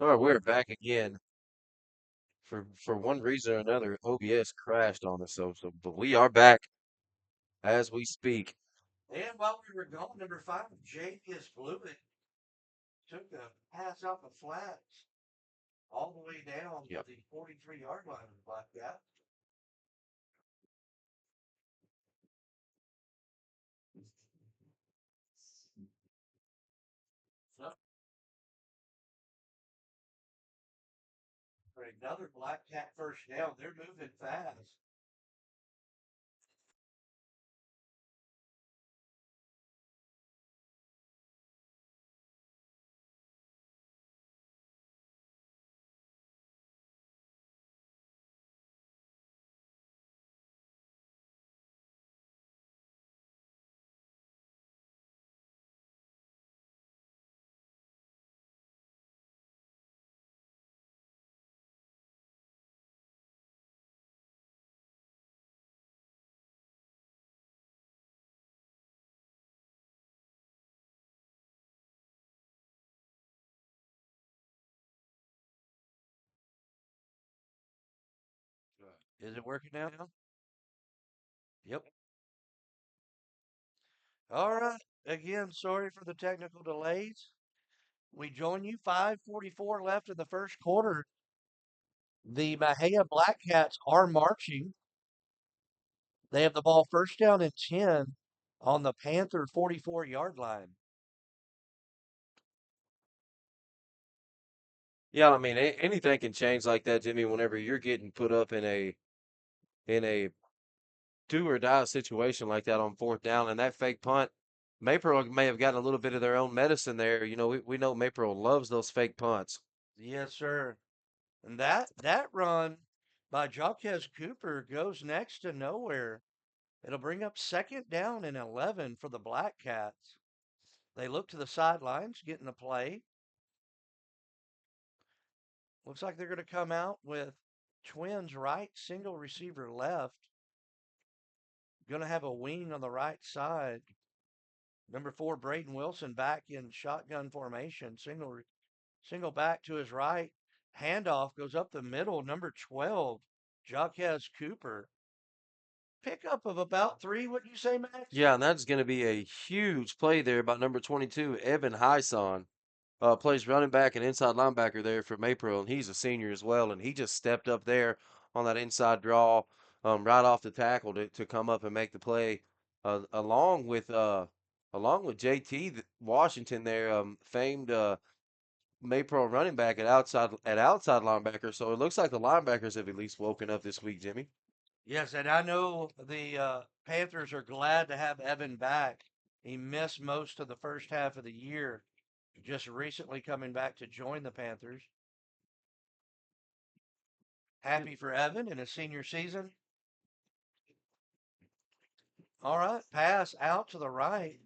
All right, we're back again. For one reason or another, OBS crashed on us, but we are back as we speak. And while we were gone, number 5, Javius Blewett took a pass out the flats all the way down to Yep. the 43-yard line of the Blackcats. So, for another Blackcat first down, they're moving fast. Is it working now? Yep. All right. Again, sorry for the technical delays. We join you 5:44 left in the first quarter. The Mexia Blackcats are marching. They have the ball first down and 10 on the Panther 44-yard line. Yeah, I mean anything can change like that, Jimmy. Whenever you're getting put up in a do or die situation like that on fourth down, and that fake punt, Maypearl may have gotten a little bit of their own medicine there. We know Maypearl loves those fake punts. Yes, sir. And that run by Jaquez Cooper goes next to nowhere. It'll bring up second down and 11 for the Black Cats. They look to the sidelines, getting the play. Looks like they're going to come out with twins right, single receiver left. Going to have a wing on the right side. Number 4, Braden Wilson back in shotgun formation. Single back to his right. Handoff goes up the middle. Number 12, Jaquez Cooper. Pickup of about 3, wouldn't you say, Max? Yeah, and that's going to be a huge play there by number 22, Evan Hyson. Plays running back and inside linebacker there for Maypearl, and he's a senior as well. And he just stepped up there on that inside draw, right off the tackle to come up and make the play, along with JT Washington there, famed Maypearl running back at outside linebacker. So it looks like the linebackers have at least woken up this week, Jimmy. Yes, and I know the Panthers are glad to have Evan back. He missed most of the first half of the year, just recently coming back to join the Panthers. Happy for Evan in his senior season. All right, pass out to the right.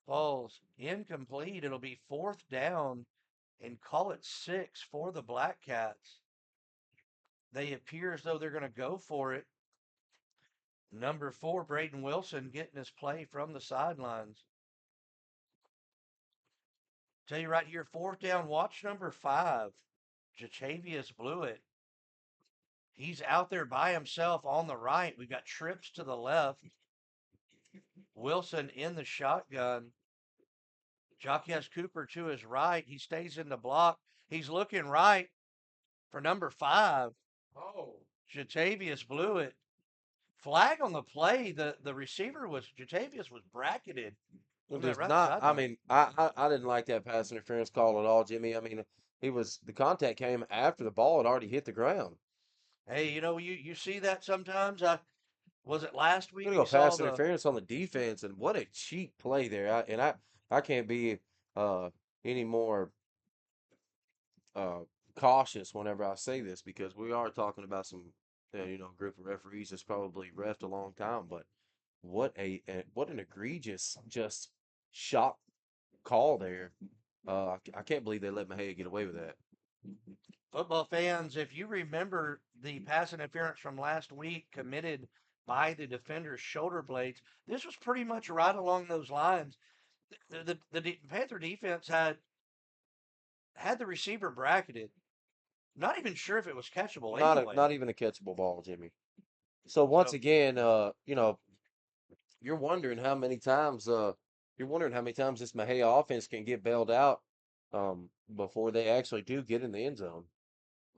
Falls incomplete. It'll be fourth down and call it 6 for the Black Cats. They appear as though they're going to go for it. Number 4, Braden Wilson getting his play from the sidelines. Tell you right here, fourth down, watch number 5, Jatavius Blewett. He's out there by himself on the right. We've got trips to the left. Wilson in the shotgun. Jaquez Cooper to his right. He stays in the block. He's looking right for number 5. Oh, Jatavius Blewett. Flag on the play. The receiver was Jatavius was bracketed Well, on that there's right not. I sideline. mean, I didn't like that pass interference call at all, Jimmy. I mean, the contact came after the ball had already hit the ground. Hey, you see that sometimes. Was it last I'm week gonna we go saw pass the interference on the defense, and what a cheap play there. I can't be uh any more uh cautious whenever I say this because we are talking about some group of referees that's probably refed a long time, but what an egregious just shot call there. I can't believe they let Mejia get away with that. football fans? If you remember the pass interference from last week committed by the defender's shoulder blades, this was pretty much right along those lines. The Panther defense had had the receiver bracketed. Not even sure if it was catchable Not anyway. even a catchable ball, Jimmy. So once So again, you're wondering how many times this Mejia offense can get bailed out before they actually do get in the end zone.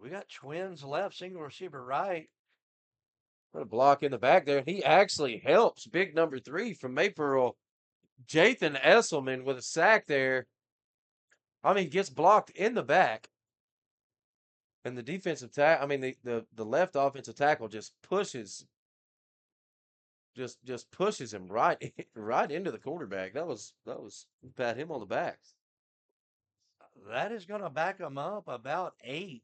we got Twins left, single receiver right. What a block in the back there. He actually helps big number 3 from Maypearl, Jathan Esselman with a sack there. I mean, gets blocked in the back, and the defensive tack. I mean, the left offensive tackle just pushes him right right into the quarterback. That was pat him on the back. That is going to back them up about 8,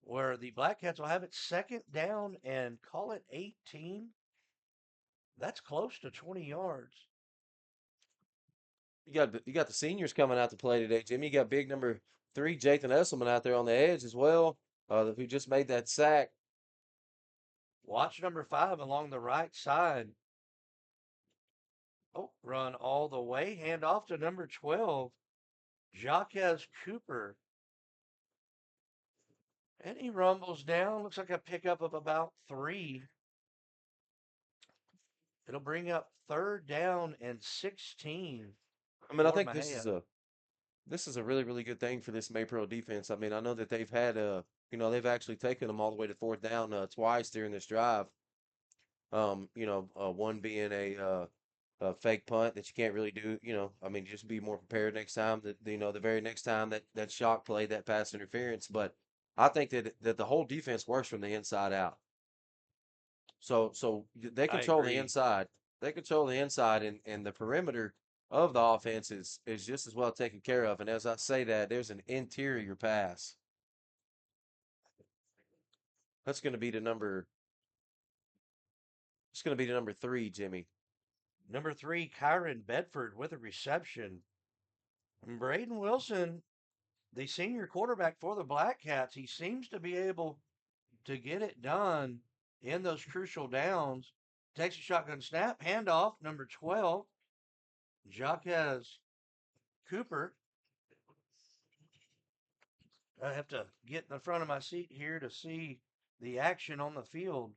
where the Black Cats will have it second down and call it 18. That's close to 20 yards. You got the seniors coming out to play today, Jimmy. You got big number 3 Jathan Esselman out there on the edge as well, who just made that sack. Watch number 5 along the right side. Oh, run all the way. Hand off to number 12, Jacques Cooper. And he rumbles down. Looks like a pickup of about 3. It'll bring up third down and 16 I mean, I for think this is Mejia. a really really good thing for this Maypearl defense. I mean, I know that they've had they've actually taken them all the way to fourth down twice during this drive. One being a fake punt that you can't really do. I mean, just be more prepared next time. The very next time that shock play, that pass interference. But I think that the whole defense works from the inside out. So they I control the agree. inside. They control the inside, and the perimeter of the offense is just as well taken care of. And as I say that, there's an interior pass. That's going to be the number. It's going to be the number 3, Jimmy. Number 3, Kyron Bedford with a reception. And Braden Wilson, the senior quarterback for the Black Cats, he seems to be able to get it done in those crucial downs. Takes a shotgun snap, handoff, number 12, Jacques Cooper. I have to get in the front of my seat here to see the action on the field.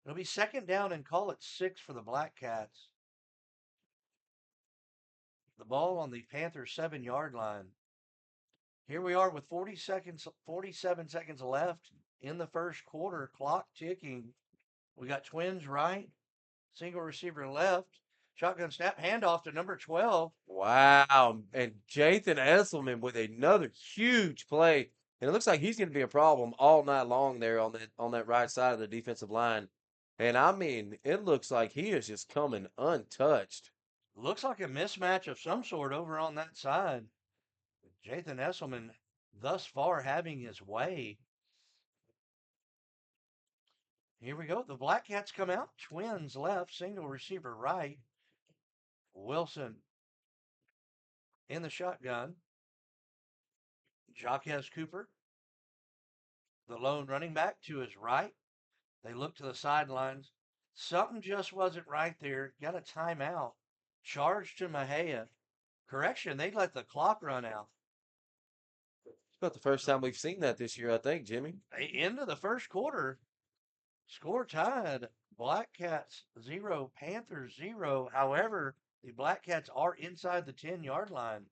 It'll be second down and call it 6 for the Black Cats. The ball on the Panthers 7-yard line. Here we are with 47 seconds left in the first quarter, clock ticking. We got Twins right, single receiver left, shotgun snap, handoff to number 12. Wow. And Jathan Esselman with another huge play. And it looks like he's going to be a problem all night long there on that right side of the defensive line. And I mean, it looks like he is just coming untouched. Looks like a mismatch of some sort over on that side. Jathan Esselman thus far having his way. Here we go. The Black Cats come out. Twins left, single receiver right. Wilson in the shotgun. Jacques Cooper, the lone running back to his right. They look to the sidelines. Something just wasn't right there. Got a timeout. Charge to Mejia. Correction, they let the clock run out. It's about the first time we've seen that this year, I think, Jimmy. Into the first quarter, score tied. Black Cats 0, Panthers 0. However, the Black Cats are inside the 10-yard line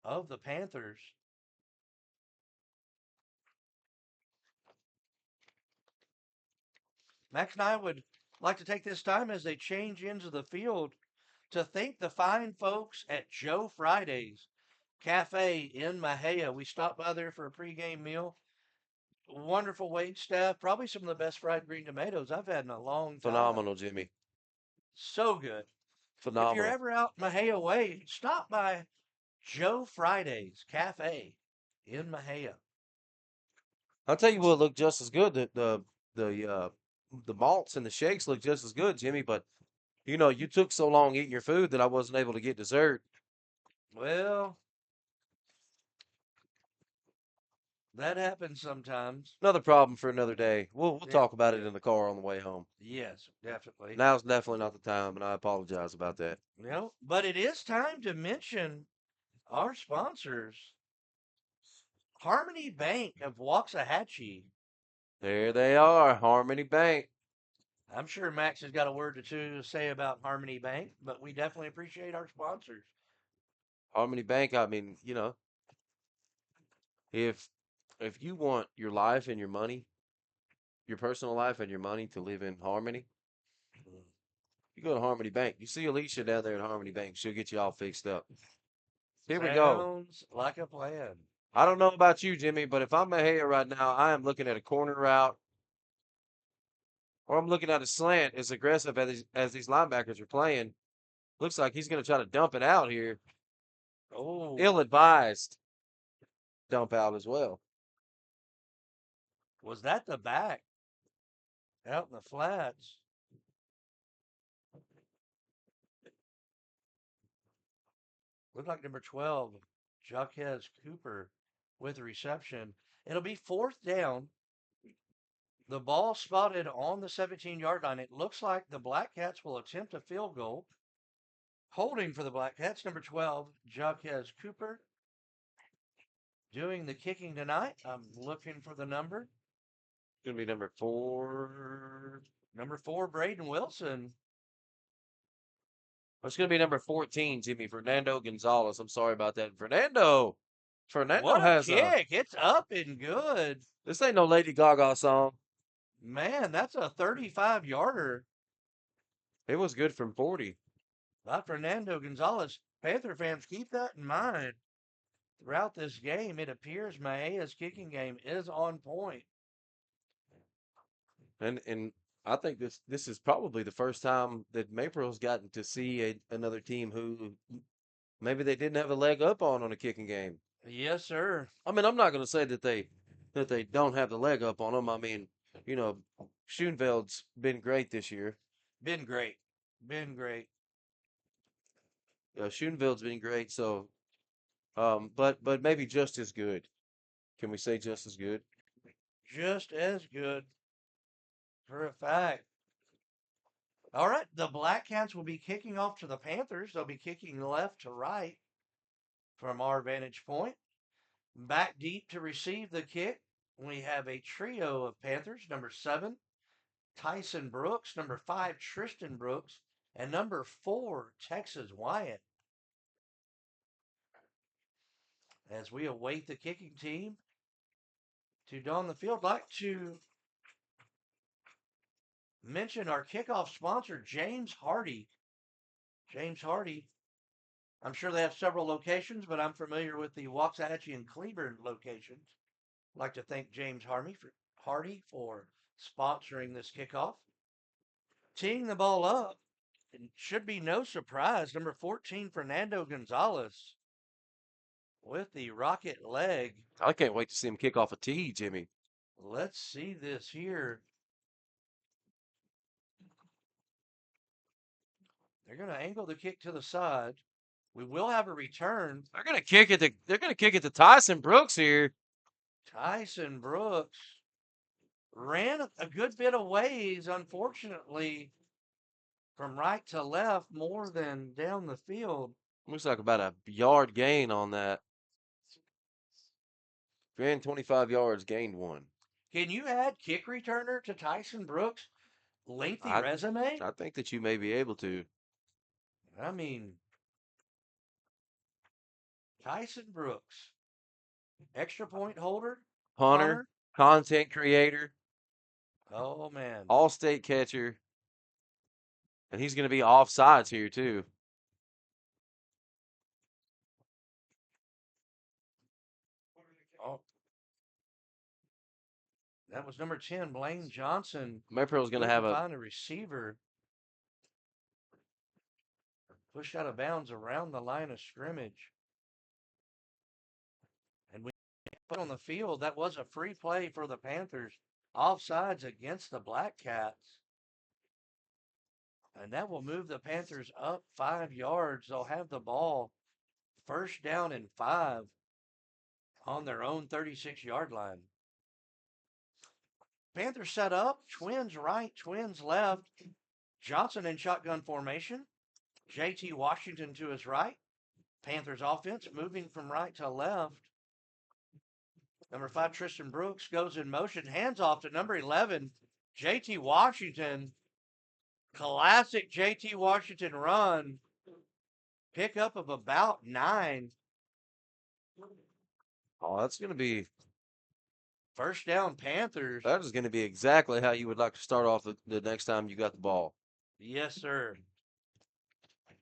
of the Panthers. Max and I would like to take this time as they change into the field to thank the fine folks at Joe Friday's Cafe in Mejia. We stopped by there for a pregame meal. Wonderful wait staff. Probably some of the best fried green tomatoes I've had in a long time. Phenomenal, Jimmy. So good. If you're Phenomenal. ever out Mejia way, stop by Joe Friday's Cafe in Mejia. I'll tell you what looked just as good. The malts and the shakes look just as good, Jimmy. But you took so long eating your food that I wasn't able to get dessert. Well, That happens sometimes. Another problem for another day. We'll Yeah. talk about it in the car on the way home. Yes, definitely. Now's definitely not the time, and I apologize about that. But it is time to mention our sponsors, Harmony Bank of Waxahachie. There they are, Harmony Bank. I'm sure Max has got a word or two to say about Harmony Bank, but we definitely appreciate our sponsors. Harmony Bank, I mean, if if you want your life and your money, your personal life and your money to live in harmony, you go to Harmony Bank. You see Alicia down there at Harmony Bank. She'll get you all fixed up. Here we go. Sounds like a plan. I don't know about you, Jimmy, but if I'm Mejia right now, I am looking at a corner route or I'm looking at a slant as aggressive as these linebackers are playing. Looks like he's going to try to dump it out here. Oh, Ill advised dump out as well. was that the back out in the flats? Looked like number 12, Jaquez Cooper with reception. It'll be fourth down. The ball spotted on the 17-yard line. It looks like the Blackcats will attempt a field goal. Holding for the Blackcats, number 12, Jaquez Cooper. Doing the kicking tonight. I'm looking for the number. Going to be number 4. Number 4, Braden Wilson. It's going to be number 14, Jimmy, Fernando Gonzalez. I'm sorry about that. Fernando What a has a. kick. It's up and good. This ain't no Lady Gaga song. Man, that's a 35-yarder It was good from 40. by Fernando Gonzalez. Panther fans, keep that in mind. Throughout this game, it appears Maea's kicking game is on point. And I think this is probably the first time that Maypearl's gotten to see another team who maybe they didn't have a leg up on a kicking game. Yes, sir. I mean, I'm not going to say that they don't have the leg up on them. I mean, you know, Schoenveld's been great this year. Been great. Been great. Schoenveld's been great. So, but maybe just as good. Can we say just as good? Just as good for a fact. All right, the Black Cats will be kicking off to the Panthers. They'll be kicking left to right from our vantage point. Back deep to receive the kick, we have a trio of Panthers. Number 7, Tyson Brooks. Number 5, Tristan Brooks. And number 4, Texas Wyatt. As we await the kicking team to don the field, I'd like to mention our kickoff sponsor, James Hardy. James Hardy, I'm sure they have several locations, but I'm familiar with the Waxahachie and Cleburne locations. I'd like to thank James Hardy for sponsoring this kickoff. Teeing the ball up, it should be no surprise, number 14, Fernando Gonzalez with the rocket leg. I can't wait to see him kick off a tee, Jimmy. Let's see this here. They're going to angle the kick to the side. We will have a return. They're gonna kick it to Tyson Brooks here. Tyson Brooks ran a good bit of ways, unfortunately, from right to left more than down the field. Looks like about a yard gain on that. Ran 25 yards, gained 1. Can you add kick returner to Tyson Brooks' lengthy I resume? I think that you may be able to. I mean, Tyson Brooks, extra point holder, Punter, punter. content creator, Oh, man. all state catcher, and he's going to be offsides here too. Oh, that was number 10, Blaine Johnson. Maypearl's going to have Couldn't a find a receiver. Push out of bounds around the line of scrimmage. And we put on the field, that was a free play for the Panthers. Offsides against the Black Cats. And that will move the Panthers up 5 yards. They'll have the ball first down and 5. on their own 36-yard line. Panthers set up, twins right, twins left. Johnson in shotgun formation. JT Washington to his right. Panthers offense moving from right to left. Number 5, Tristan Brooks goes in motion, hands off to number 11, JT Washington. Classic JT Washington run. Pickup of about 9. Oh, that's going to be First down, Panthers. that is going to be exactly how you would like to start off the next time you got the ball. Yes, sir.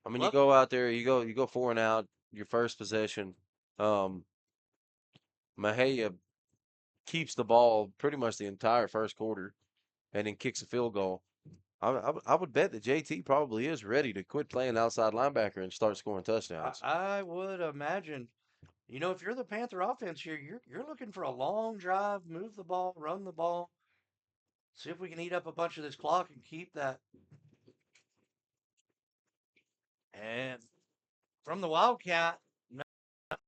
I mean, you Look, go out there, you go 4 and out, your first possession. Um, Mejia keeps the ball pretty much the entire first quarter, and then kicks a field goal. I would bet that JT probably is ready to quit playing outside linebacker and start scoring touchdowns. I would imagine, if you're the Panther offense here, you're looking for a long drive, move the ball, run the ball, see if we can eat up a bunch of this clock and keep that. And from the Wildcat,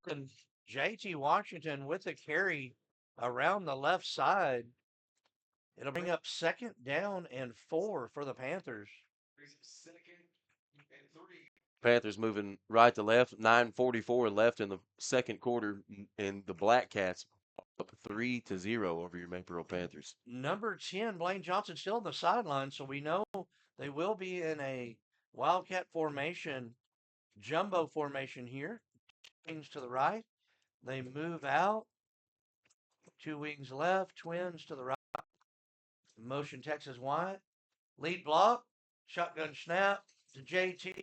and JT Washington with a carry around the left side. It'll bring up second down and 4 for the Panthers. Panthers moving right to left. 9:44 left in the second quarter, and the Blackcats up 3-0 over your Maypearl Panthers. Number 10, Blaine Johnson, still on the sideline, so we know they will be in a Wildcat formation, jumbo formation here. Wings to the right. They move out. 2 wings left, twins to the right. Motion Texas White. Lead block. Shotgun snap to JT.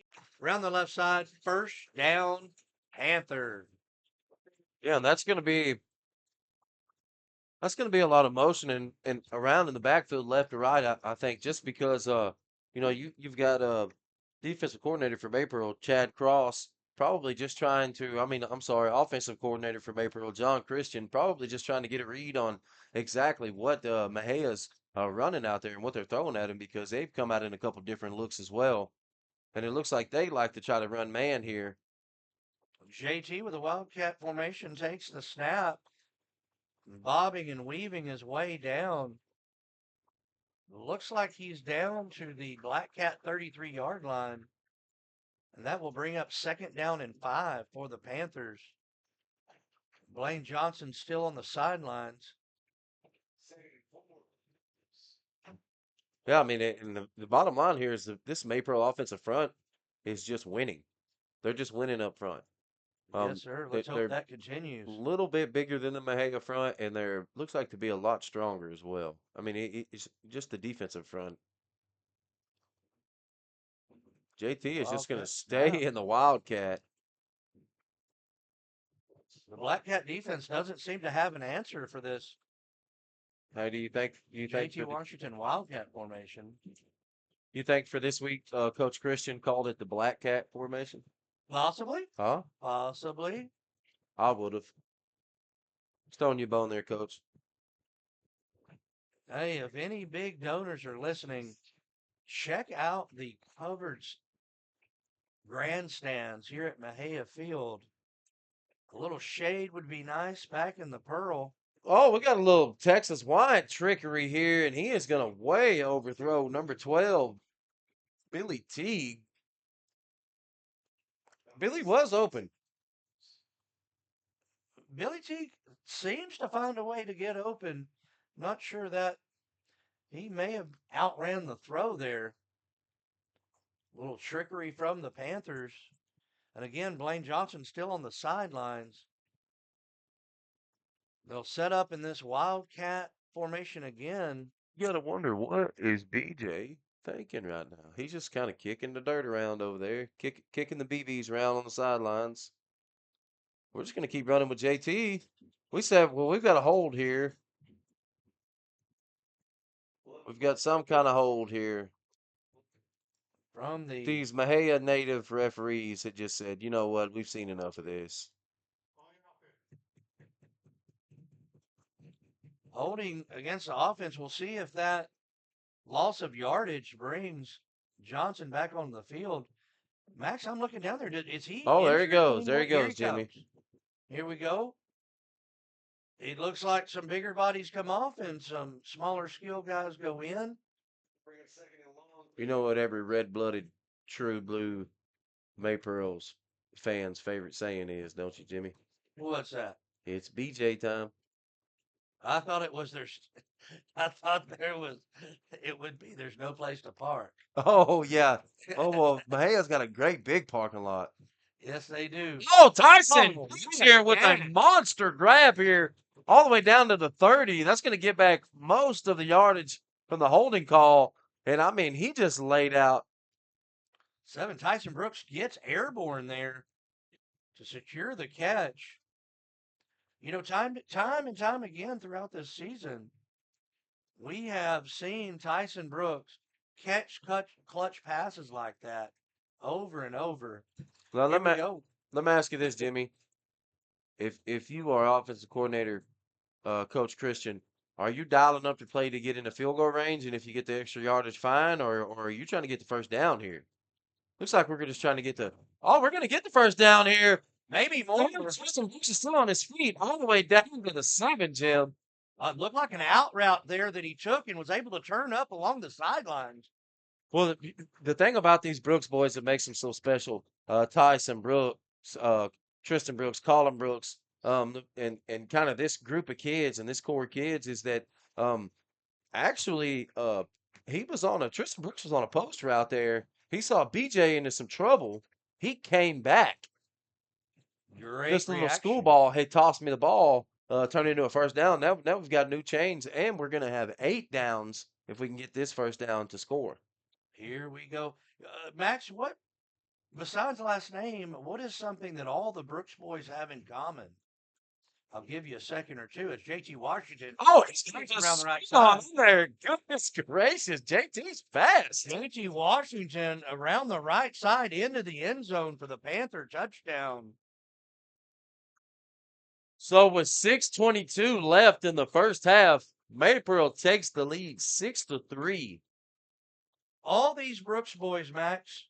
Around the left side. First down, Panther. Yeah, and that's gonna be a lot of motion and around in the backfield, left to right. I think just because you've got a defensive coordinator for Maypearl, Chad Cross, probably just trying to. I mean, I'm sorry, offensive coordinator for Maypearl, John Christian, probably just trying to get a read on exactly what Mejia's running out there and what they're throwing at him because they've come out in a couple different looks as well, and it looks like they like to try to run man here. JT with a Wildcat formation takes the snap, bobbing and weaving his way down. Looks like he's down to the Blackcat 33-yard line. And that will bring up second down and 5 for the Panthers. Blaine Johnson still on the sidelines. Yeah, I mean, and the bottom line here is that this Maypearl offensive front is just winning. They're just winning up front. Yes, Um, sir. they, Let's hope they're that a continues. little bit bigger than the Mejia front, and they're looks like to be a lot stronger as well. I mean, it's just the defensive front. JT is just going to Wildcat stay snap. in the Wildcat. The Blackcat defense doesn't seem to have an answer for this How do you think? You think JT for Washington Wildcat formation. for this week, Coach Christian called it the Black Cat formation? Possibly. Huh? Possibly. I would have. Stone you bone there, Coach. Hey, if any big donors are listening, check out the covered grandstands here at Mejia Field. A little shade would be nice back in the Pearl. Oh, we got a little Texas White trickery here, and he is going to way overthrow number 12, Billy Teague. Billy was open. Billy T seems to find a way to get open. Not sure that he may have outran the throw there. A little trickery from the Panthers. And again, Blaine Johnson still on the sidelines. They'll set up in this Wildcat formation again. You got to wonder what is BJ thinking right now. He's just kind of kicking the dirt around over there, kicking the BBs around on the sidelines. We're just going to keep running with JT. We said, well, we've got a hold here. We've got some kind of hold here. From the These Mejia native referees had just said, you know what, we've seen enough of this. holding against the offense, we'll see if that loss of yardage brings Johnson back on the field. Max, I'm looking down there. Is he Oh, there he injured goes. There anymore? he Here goes, he Jimmy. comes. Here we go. It looks like some bigger bodies come off and some smaller skill guys go in. You know what every red-blooded, true blue Maypearl's fans' favorite saying is, don't you, Jimmy? What's that? It's BJ time. I thought it was I thought it would be there's no place to park. Oh yeah. Oh well, Mahia's got a great big parking lot. Yes, they do. Oh, Tyson Oh, he's yes, here with a yes. monster grab here, all the way down to the 30. That's going to get back most of the yardage from the holding call. And I mean, he just laid out. 7 Tyson Brooks gets airborne there to secure the catch. You know, time and time again throughout this season, we have seen Tyson Brooks catch clutch passes like that over and over. Now, Here we go. let me ask you this, Jimmy. If you are offensive coordinator, Coach Christian, are you dialing up the play to get in the field goal range? And if you get the extra yardage, fine, or are you trying to get the first down here? Looks like we're just trying to get the. Oh, we're going to get the first down here. Maybe more. Tristan Brooks is still on his feet all the way down to the 7, Jim. It looked like an out route there that he took and was able to turn up along the sidelines. Well, the thing about these Brooks boys that makes them so special, Tyson Brooks, Tristan Brooks, Colin Brooks, and kind of this group of kids and this core of kids is that um, actually he was on a Tristan Brooks was on a post route there. He saw BJ into some trouble. He came back. Great This little reaction. schoolball had tossed me the ball, turned into a first down. Now we've got new chains, and we're going to have 8 downs if we can get this first down to score. Here we go. Max, what, besides last name, what is something that all the Brooks boys have in common? I'll give you a second or two. It's JT Washington. Oh, he's going to around the right on side. there. Goodness gracious, JT's fast. JT Washington around the right side into the end zone for the Panther touchdown. So with 6:22 left in the first half, Maypearl takes the lead 6-3. All these Brooks boys, Max,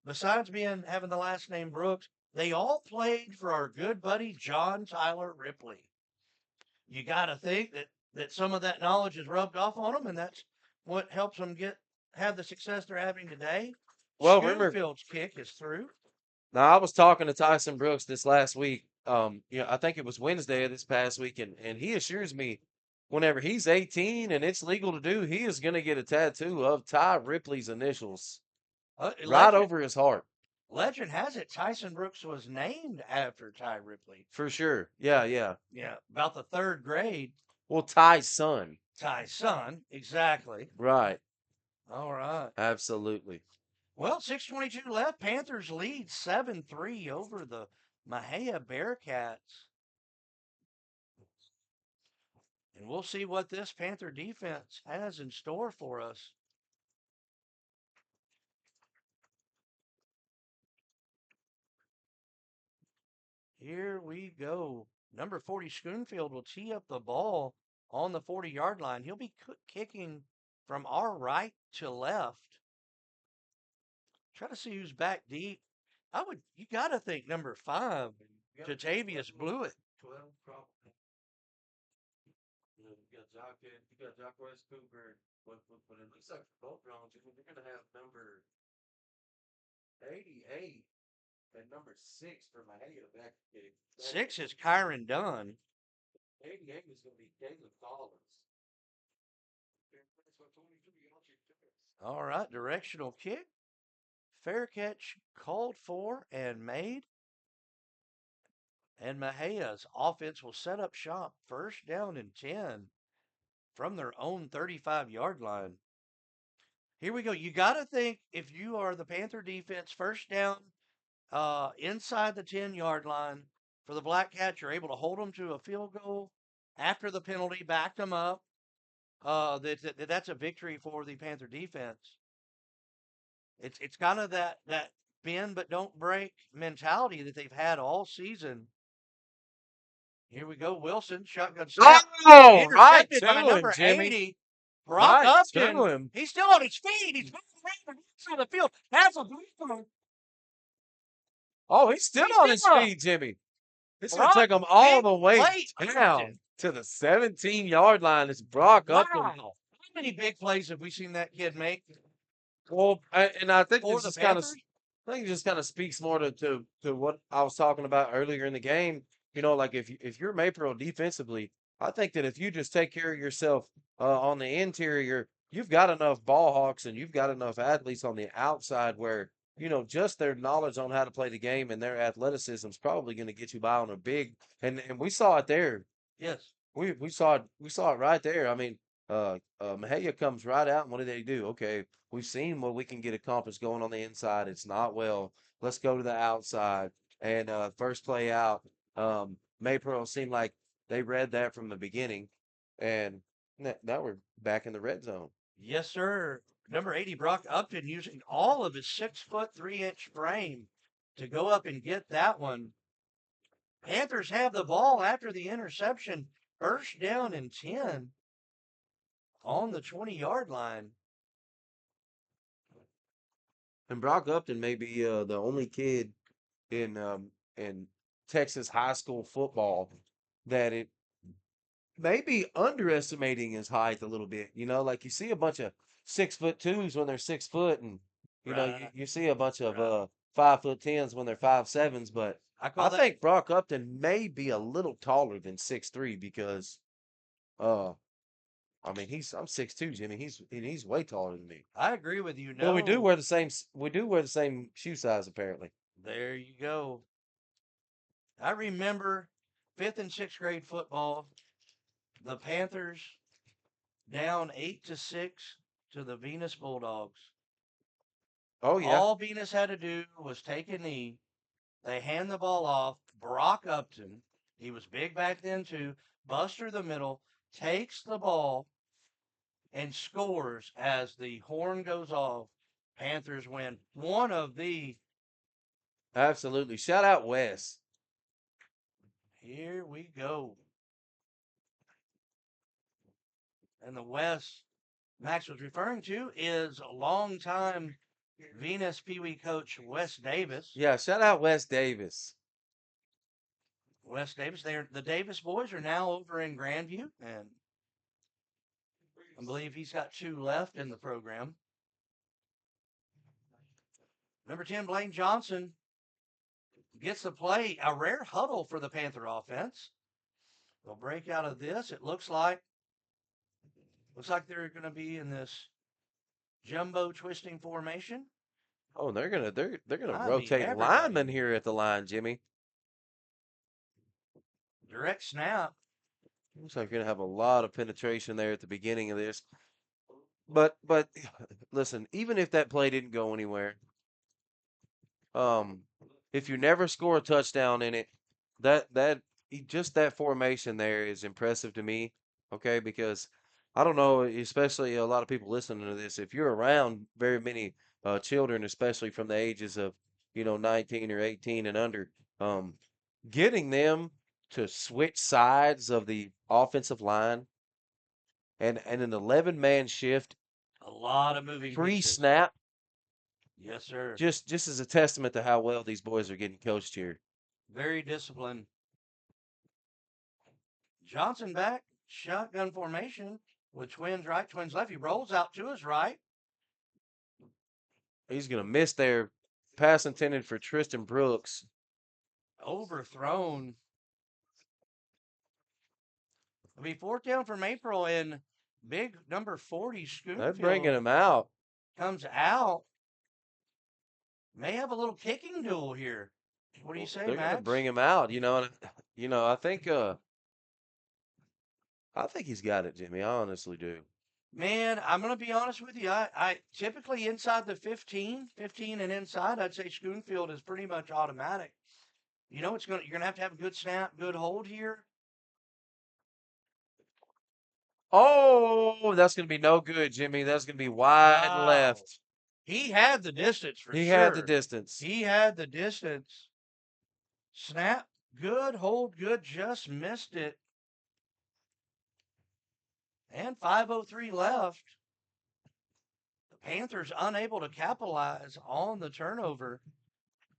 besides having the last name Brooks, they all played for our good buddy John Tyler Ripley. You got to think that some of that knowledge is rubbed off on them, and that's what helps them have the success they're having today. Well, remember, Schoonfield's kick is through. now I was talking to Tyson Brooks this last week. I think it was Wednesday of this past week, and he assures me whenever he's 18 and it's legal to do, he is going to get a tattoo of Ty Ripley's initials right over his heart. Legend has it Tyson Brooks was named after Ty Ripley. For sure. Yeah, yeah. Yeah, about the 3rd grade. Well, Ty's son. Ty's son, exactly. Right. All right. Absolutely. Well, 6:22 left. Panthers lead 7-3 over the Mexia Bearcats. And we'll see what this Panther defense has in store for us. Here we go. Number 40, Schoonfield, will tee up the ball on the 40-yard line. He'll be kicking from our right to left. Try to see who's back deep. You got to think number 5, Jatavius Blewett. 12, probably. You got Jock West Cooper, but it looks like both rounds, you're going to have number 88 and number 6 for Mexia back kick. 6 is Kyron Dunn. 88 is going to be Caleb Collins. All right, directional kick. Fair catch called for and made. And Mejia's offense will set up shop 1st down and 10 from their own 35-yard line. Here we go. You got to think if you are the Panther defense, 1st down inside the 10-yard line for the Blackcats, you're able to hold them to a field goal after the penalty, back them up. That's a victory for the Panther defense. It's kind of that bend but don't break mentality that they've had all season. Here we go, Wilson, shotgun snap. Oh, right Intercepted to by him, number Jimmy. 80. Brock Right to Upton. him. He's still on his feet. He's moving around the field. Has a blue. Oh, he's still on his feet, Jimmy. It's going to take him all the way down. to the 17-yard line. It's Brock Upton. Wow. How many big plays have we seen that kid make Well, and I think for this the just kind of, Panthers? I think it just kind of speaks more to what I was talking about earlier in the game. Like if you're Maypearl defensively, I think that if you just take care of yourself on the interior, you've got enough ball hawks and you've got enough athletes on the outside where just their knowledge on how to play the game and their athleticism is probably going to get you by on a big. And we saw it there. Yes. We saw it right there. I mean, Mejia comes right out, and what do they do? Okay, we've seen what we can get accomplished going on the inside. It's not well. Let's go to the outside. And first play out, Maypearl seemed like they read that from the beginning, and now we're back in the red zone. Yes, sir. Number 80, Brock Upton, using all of his 6 foot 3 inch frame to go up and get that one. Panthers have the ball after the interception. First down and 10 on the 20-yard line. And Brock Upton may be the only kid in Texas high school football that it maybe underestimating his height a little bit. Like you see a bunch of 6'2" when they're 6 foot, and Right, you see a bunch of right. 5'10s when they're 5'7s. But I I call that think Brock Upton may be a little taller than 6'3" because uh I mean I'm 6'2", Jimmy. He's way taller than me. I agree with you. But we do No, wear the same we do wear the same shoe size apparently. there you go. I remember fifth and sixth grade football. The Panthers down 8-6 to the Venus Bulldogs. Oh yeah. All Venus had to do was take a knee. They hand the ball off. Brock Upton, he was big back then too, busts through the middle, takes the ball, and scores as the horn goes off. Panthers win. One of the, Absolutely. Shout out Wes. here we go. And the West Max was referring to is a longtime Venus Pee Wee coach Wes Davis. Yeah, shout out Wes Davis. Wes Davis, they're the Davis boys are now over in Grandview, and I believe he's got 2 left in the program. Number 10, Blaine Johnson gets the play, a rare huddle for the Panther offense. They'll break out of this. It looks like they're going to be in this jumbo twisting formation. Oh, they're gonna I mean, rotate everybody. linemen here at the line, Jimmy. Direct snap. Looks like you're gonna have a lot of penetration there at the beginning of this. But listen, even if that play didn't go anywhere, um, if you never score a touchdown in it, just that formation there is impressive to me. Okay, because I don't know, especially a lot of people listening to this, if you're around very many children, especially from the ages of 19 or 18 and under, um, getting them to switch sides of the offensive line and an 11-man shift A lot of moving pieces. pre-snap Yes, sir. just as a testament to how well these boys are getting coached here. Very disciplined. Johnson back, shotgun formation with twins right, twins left. He rolls out to his right, He's going to miss their pass intended for Tristan Brooks. overthrown. It'll be fourth down from April, and big number 40 They're bringing Schoonfield him out. comes out. May have a little kicking duel here. What do you say, They're going to bring Max? him out, and I think he's got it, Jimmy. I honestly do. Man, I'm going to be honest with you. I typically inside the 15 and inside, I'd say Schoonfield is pretty much automatic. You're gonna have a good snap, good hold here. Oh, that's going to be no good, Jimmy. That's going to be wide Wow. left. He had the distance for He had the sure. distance. He had the distance. Snap, good, hold, good, just missed it. And 5:03 left. The Panthers unable to capitalize on the turnover.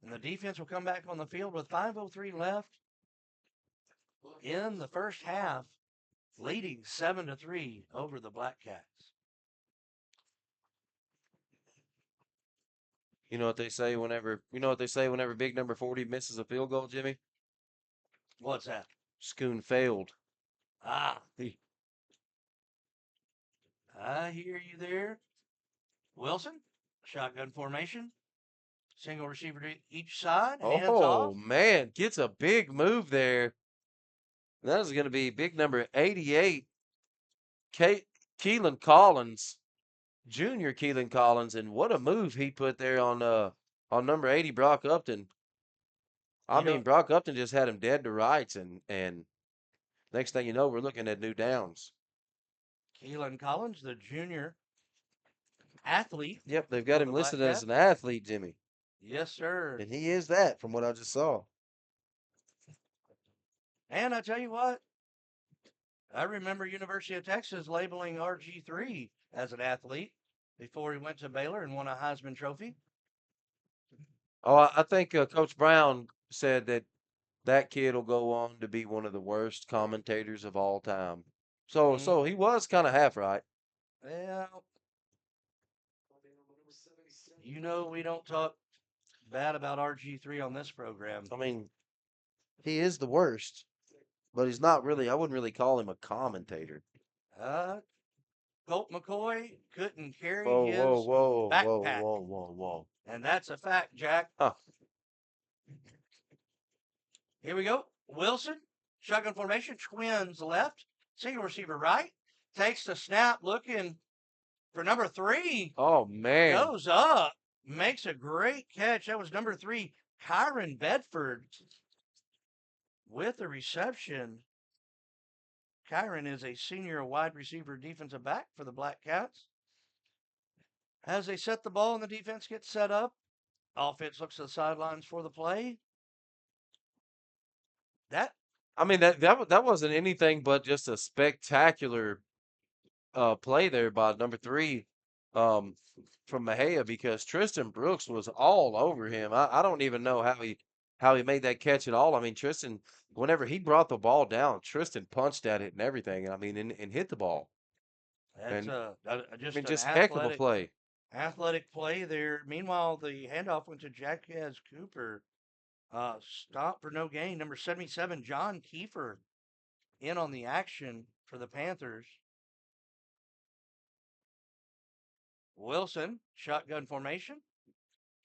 And the defense will come back on the field with 5:03 left in the first half. leading 7-3 over the Blackcats. You know what they say whenever big number 40 misses a field goal, Jimmy? What's that? Schoon failed. Ah, I hear you there. Wilson, shotgun formation, single receiver to each side, hands Oh off. man, gets a big move there. That is going to be big number 88, Keelan Collins, Junior Keelan Collins, and what a move he put there on number 80, Brock Upton. I You mean, know, Brock Upton just had him dead to rights, and next thing you know, we're looking at new downs. Keelan Collins, the junior athlete Yep, they've got for him the listed as Blackcats. an athlete, Jimmy, Yes, sir. and he is that from what I just saw. And I tell you what, I remember University of Texas labeling RG3 as an athlete before he went to Baylor and won a Heisman Trophy. Oh, I think Coach Brown said that kid will go on to be one of the worst commentators of all time. So, Mm, so he was kind of half right. well, you know we don't talk bad about RG3 on this program. I mean, he is the worst, but he's not really. I wouldn't really call him a commentator. Uh, Colt McCoy couldn't carry Whoa, whoa, his whoa, whoa, backpack, whoa, whoa, whoa. and that's a fact, Jack. Huh. Here we go. Wilson, shotgun formation, twins left, single receiver right, takes the snap, looking for number 3, Oh man. goes up, makes a great catch. That was number 3, Kyron Bedford, with the reception. Kyron is a senior wide receiver defensive back for the Blackcats. As they set the ball and the defense gets set up, offense looks to the sidelines for the play. That I mean that wasn't anything but just a spectacular play there by number 3 um from Mejia because Tristan Brooks was all over him. I don't even know how he made that catch at all. I mean Tristan, whenever he brought the ball down, Tristan punched at it and everything. I mean and hit the ball. that's And I just mean an just heck of a play. athletic play there. Meanwhile, the handoff went to Jacquez Cooper. Stop for no gain. Number 77, John Kiefer, in on the action for the Panthers. Wilson, shotgun formation.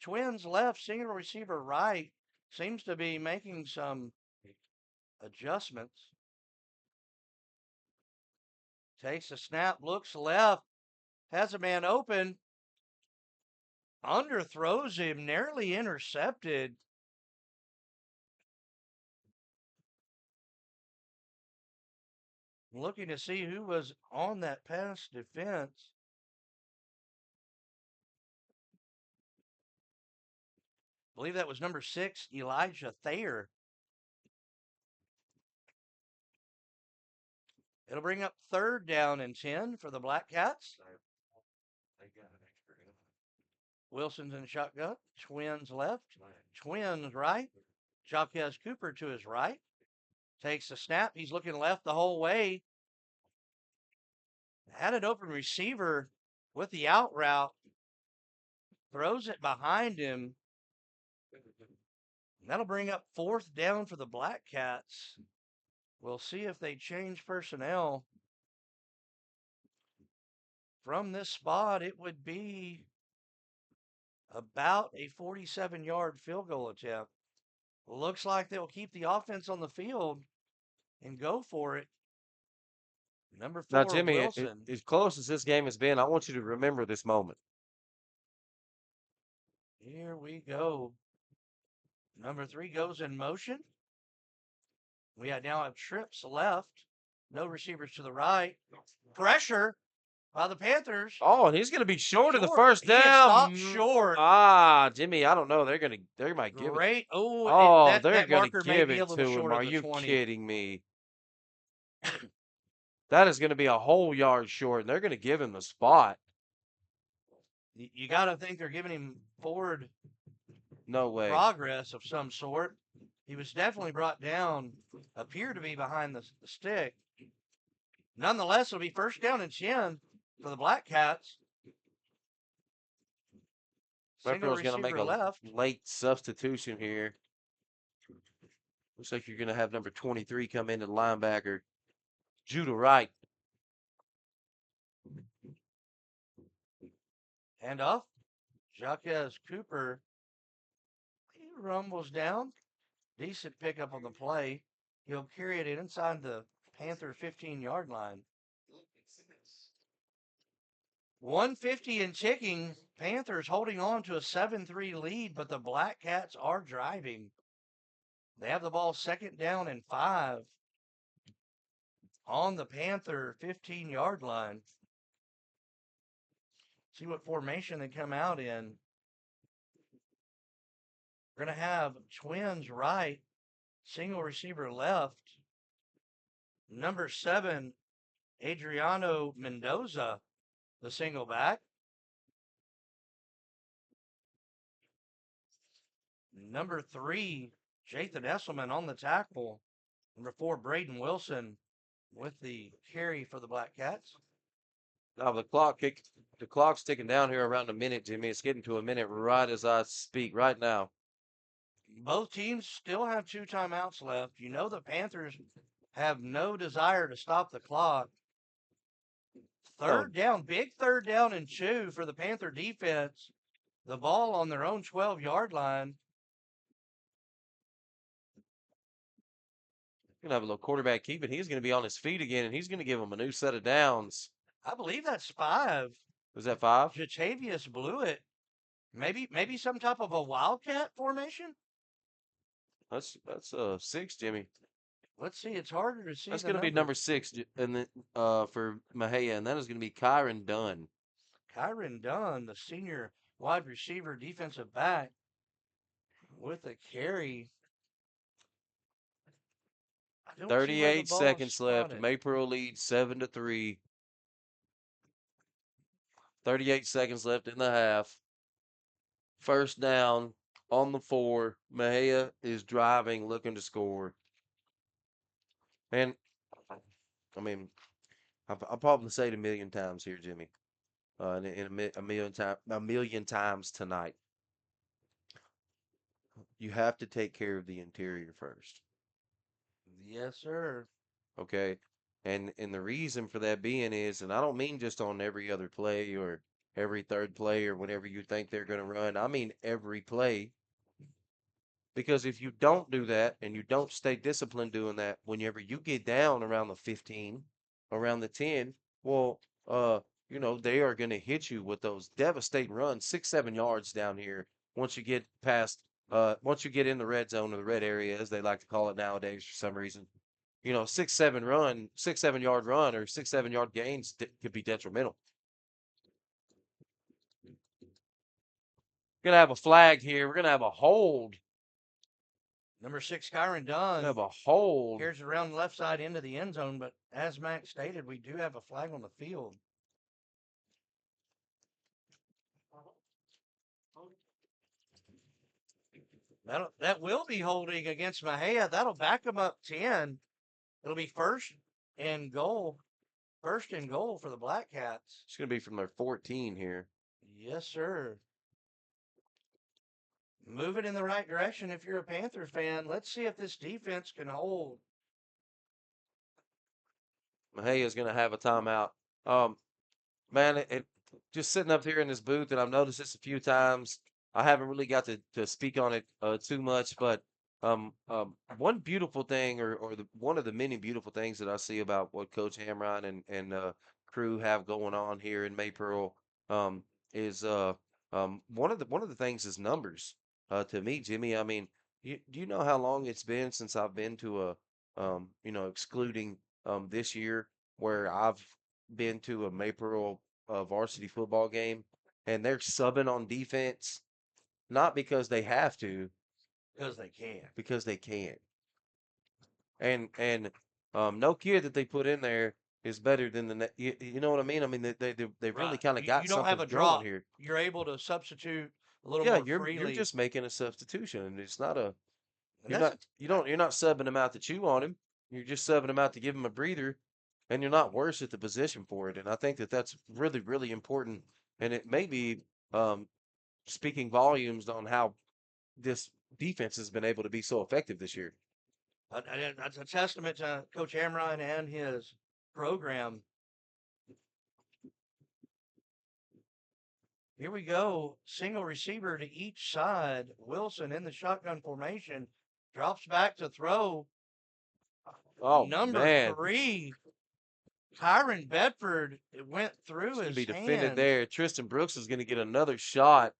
Twins left, single receiver right. Seems to be making some adjustments. Takes a snap, looks left, has a man open, underthrows him, nearly intercepted. Looking to see who was on that pass defense. I believe that was number 6, Elijah Thayer. It'll bring up 3rd down and 10 for the Blackcats. Wilson's in shotgun. Twins left. Twins right. Jacquez Cooper to his right. Takes the snap. He's looking left the whole way. Had an open receiver with the out route. Throws it behind him. And that'll bring up 4th down for the Blackcats. We'll see if they change personnel. From this spot, it would be about a 47-yard field goal attempt. Looks like they'll keep the offense on the field and go for it. Number Now 4, Jimmy, Wilson. as close as this game has been, I want you to remember this moment. Here we go. Number 3 goes in motion. We now have trips left. No receivers to the right. Pressure by the Panthers. Oh, and he's going to be short of the Short. first He is down. stopped short. Jimmy, I don't know. They might give it. Great. Oh, Oh, that, they're that going to marker may give be a it little to him. short Are of the you 20. kidding me? That is going to be a whole yard short, and they're going to give him the spot. You got to think they're giving him forward No way. progress of some sort. He was definitely brought down, appeared to be behind the stick. Nonetheless, it'll be first down and 10 for the Blackcats. Single Maypearl's going to make receiver a left. late substitution here. Looks like you're going to have number 23 come in, the linebacker, Judah Wright. Handoff. Jaquez Cooper. He rumbles down. Decent pickup on the play. He'll carry it inside the Panther 15-yard line. 150 and ticking. Panthers holding on to a 7-3 lead, but the Blackcats are driving. They have the ball second down and 5 on the Panther 15-yard line. See what formation they come out in. We're going to have twins right, single receiver left. Number 7, Adriano Mendoza, the single back. Number 3, Jathan Esselman on the tackle. Number 4, Braden Wilson with the carry for the Blackcats. Now the clock's ticking down here around a minute, Jimmy. It's getting to a minute right as I speak right now. Both teams still have 2 timeouts left. You know the Panthers have no desire to stop the clock. Oh, Third down, big third down and 2 for the Panther defense. The ball on their own 12-yard line. gonna have a little quarterback keep it. He's gonna be on his feet again, and he's gonna give him a new set of downs. I believe that's 5. Was that 5? Jatavius blew it. Maybe some type of a wildcat formation. That's 6, Jimmy. Let's see. It's harder to see That's the gonna be number. number 6, and then for Mejia, and that is gonna be Kyron Dunn. Kyron Dunn, the senior wide receiver, defensive back, with a carry. I don't see where the 38 ball is seconds left. spotted. Maypearl leads 7-3. 38 seconds left in the half. First down on the 4. Mejia is driving, looking to score. And I mean, I'll probably say it a million times here, Jimmy. A million times tonight. You have to take care of the interior first. Yes, sir. Okay. And the reason for that being is, and I don't mean just on every other play or every third play or whenever you think they're going to run. I mean every play. Because if you don't do that and you don't stay disciplined doing that, whenever you get down around the 15, around the 10, well, uh, they are going to hit you with those devastating runs, 6, 7 yards down here. Once you get once you get in the red zone or the red area, as they like to call it nowadays for some reason, 6, 7 yard run or 6, 7 yard gains could be detrimental. We're gonna have a flag here. We're gonna have a hold. Number 6, Kyron We're gonna Dunn have a hold. carries around the left side into the end zone, but as Max stated, we do have a flag on the field. That will be holding against Mejia. That'll back them up 10. It'll be first and goal. First and goal for the Blackcats. It's gonna be from their 14 here. Yes, sir. Moving in the right direction if you're a Panther fan. Let's see if this defense can hold. Mejia's gonna have a timeout. Um, Man, just sitting up here in this booth, and I've noticed this a few times. I haven't really got to speak on it too much, but one beautiful thing, one of the many beautiful things that I see about what Coach Hamron and crew have going on here in Maypearl, is one of the things is numbers. To me, Jimmy, I mean, do you know how long it's been since I've been to excluding this year, where I've been to a Maypearl varsity football game, and they're subbing on defense, not because they have to, Because they can. because they can't. And no kid that they put in there is better than you know what I mean? I mean they've really Right. kind of got You don't have something a going drop. here. You're able to substitute a little Yeah, more you're freely. just making a substitution, and it's not a And that's you're not subbing them out to chew on him. You're just subbing them out to give him a breather. and you're not worse at the position for it. And I think that that's really, really important. And it may be um, speaking volumes on how this defense has been able to be so effective this year. That's a testament to Coach Amrine and his program. Here we go. Single receiver to each side. Wilson in the shotgun formation. Drops back to throw. Oh Number man, 3, Kyron Bedford. It went through it's going to be his defended hands. there. Tristan Brooks is going to get another shot.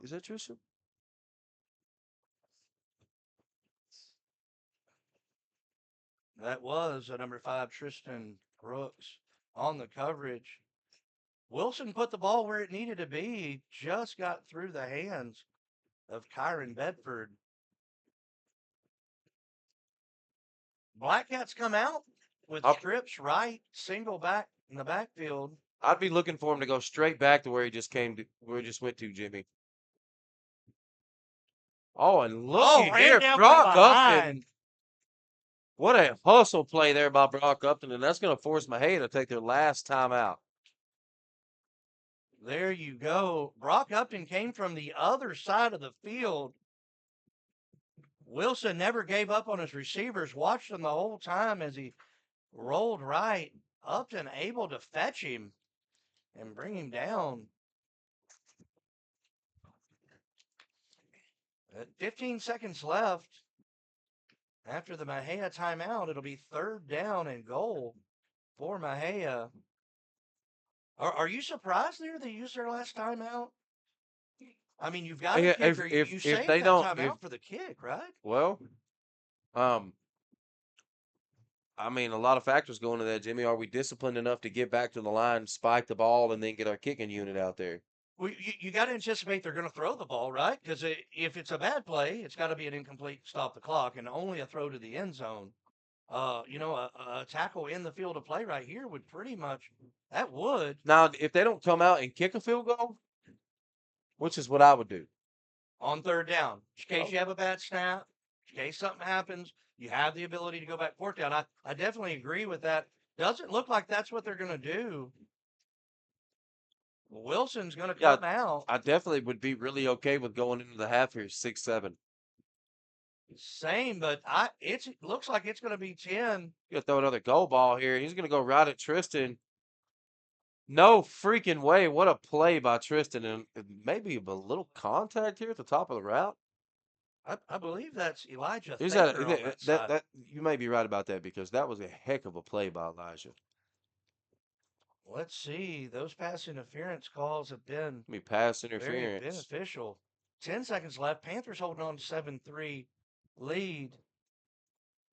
Is that Tristan? That was a number 5, Tristan Brooks, on the coverage. Wilson put the ball where it needed to be. Just got through the hands of Kyron Bedford. Blackcats come out with I'll, trips right, single back in the backfield. I'd be looking for him to go straight back to where he just where he just went to, Jimmy. Oh, and Oh, looky ran here, down from Brock Upton. behind. What a hustle play there by Brock Upton, and that's going to force Mejia to take their last time out. There you go. Brock Upton came from the other side of the field. Wilson never gave up on his receivers, watched him the whole time as he rolled right. Upton able to fetch him and bring him down. At 15 seconds left after the Mejia timeout, it'll be 3rd down and goal for Mejia. Are you surprised there they used their last timeout? I mean, you've got a Yeah, kicker. You if saved they that don't if timeout for the kick, right? well, um, I mean, a lot of factors go into that, Jimmy. Are we disciplined enough to get back to the line, spike the ball, and then get our kicking unit out there? Well, you got to anticipate they're going to throw the ball, right? Because if it's a bad play, it's got to be an incomplete stop the clock and only a throw to the end zone. A tackle in the field of play right here would pretty much, that would, Now, if they don't come out and kick a field goal, which is what I would do. on 3rd down. In case Oh, you have a bad snap, in case something happens, you have the ability to go back 4th down. I definitely agree with that. Doesn't look like that's what they're going to do. Wilson's going to yeah, come out. I definitely would be really okay with going into the half here 6-7. Same, but it looks like it's going to be 10. You throw another goal ball here. He's gonna go right at Tristan. No freaking way! What a play by Tristan, and maybe a little contact here at the top of the route. I believe that's Elijah Is Thaker on that side. that you may be right about that because that was a heck of a play by Elijah. Let's see. Those pass interference calls have been I mean, pass very interference. beneficial. 10 seconds left. Panthers holding on to 7-3 lead.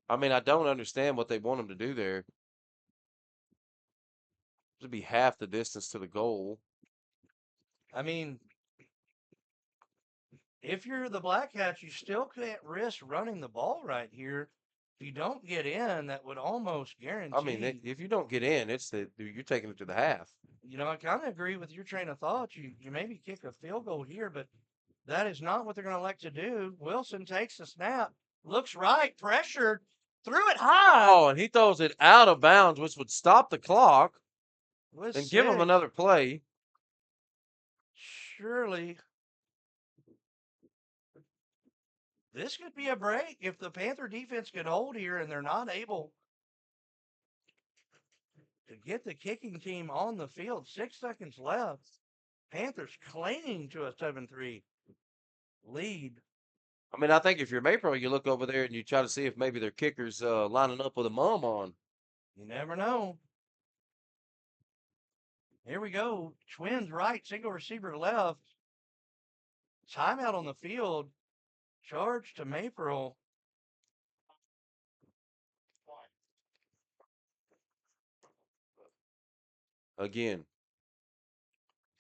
I mean, I don't understand what they want him to do there. To be half the distance to the goal. I mean, if you're the Blackcats, you still can't risk running the ball right here. If you don't get in, that would almost I mean, guarantee. if you don't get in, it's you're taking it to the half. I kind of agree with your train of thought. You maybe kick a field goal here, but that is not what they're going to elect to do. Wilson takes the snap, looks right, pressured, threw it high. Oh, and he throws it out of bounds, which would stop the clock Was and give him six. another play. Surely this could be a break if the Panther defense can hold here and they're not able to get the kicking team on the field. 6 seconds left. Panthers clinging to a 7-3 lead. I mean, I think if you're Maypearl, you look over there and you try to see if maybe their kicker's lining up with a mum on. You never know. Here we go. Twins right, single receiver left. Timeout on the field. Charge to Maypearl. Again,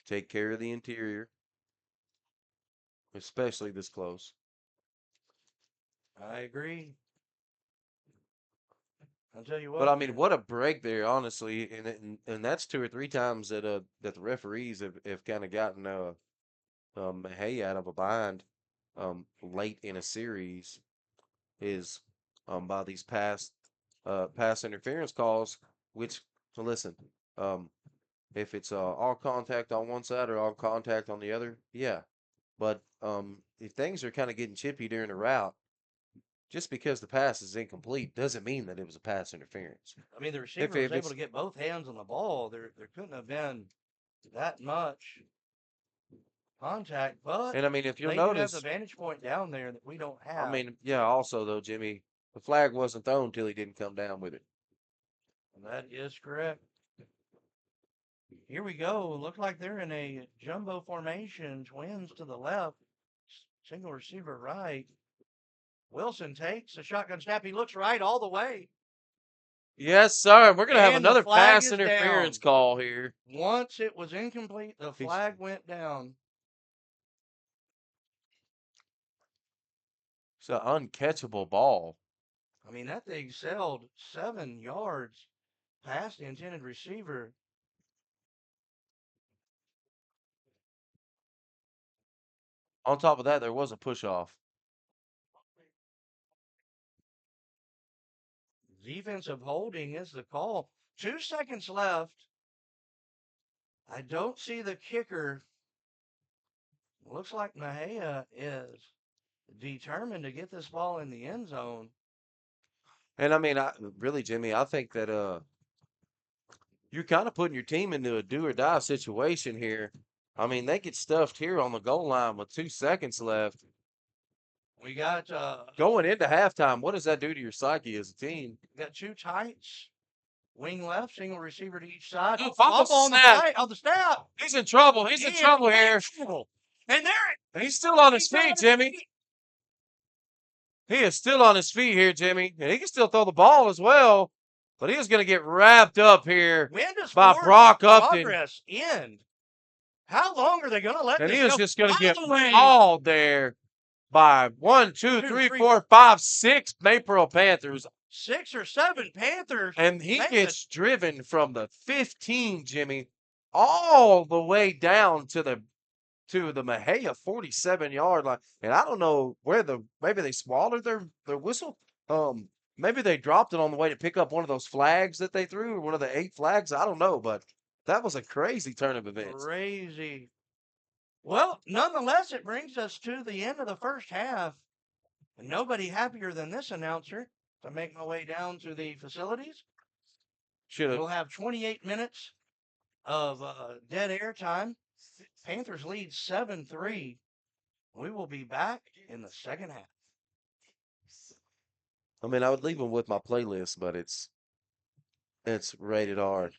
take care of the interior, especially this close. I agree. I'll tell you But what. I mean, what a break there, honestly, and that's two or three times that the referees have kind of gotten hey out of a bind late in a series is by these past pass interference calls. Which, so listen, um, if it's all contact on one side or all contact on the other, yeah. But if things are kind of getting chippy during the route, just because the pass is incomplete doesn't mean that it was a pass interference. I mean, the If receiver was if able to it's get both hands on the ball. There couldn't have been that much contact, but and I mean if you'll they do have the notice, vantage point down there that we don't I have. mean yeah. Also though, Jimmy, the flag wasn't thrown until he didn't come down with it. That is correct. Here we go. Look like they're in a jumbo formation. Twins to the left, single receiver right. Wilson takes a shotgun snap. He looks right all the way. Yes, sir. We're gonna have And the another flag pass is down. interference call here. Once it was incomplete, the He's, flag went down. it's an uncatchable ball. I mean, that thing sailed 7 yards past the intended receiver. On top of that, there was a push off. Defensive holding is the call. 2 seconds left. I don't see the kicker. Looks like Mejia is determined to get this ball in the end zone. And I mean, I really, Jimmy, I think that you're kind of putting your team into a do or die situation here. I mean, they get stuffed here on the goal line with 2 seconds left. We got Going into halftime, what does that do to your psyche as a team? two tights, wing left, single receiver to each side. Ooh, fumble Fumble on the snap. play on the snap. He's in trouble. He's in trouble here. And there He's still on his he's on feet, his Jimmy. feet. He is still on his feet here, Jimmy. And he can still throw the ball as well. But he is going to get wrapped up here When does by forward Brock Upton. progress end? How long are they going to let And this he is go? just going to get All the way. mauled there by 1, 2, 3, 4, 5, 6 Maypearl Panthers. 6 or 7 Panthers. And he gets driven from the 15, Jimmy, all the way down to the Mejia 47-yard line. And I don't know where maybe they swallowed their whistle. Maybe they dropped it on the way to pick up one of those flags that they threw, or one of the 8 flags. I don't know, but that was a crazy turn of events. Crazy. Well, nonetheless, it brings us to the end of the first half. And nobody happier than this announcer to make my way down to the facilities. We'll have 28 minutes of dead air time. Panthers lead 7-3. We will be back in the second half. I mean, I would leave them with my playlist, but it's rated R.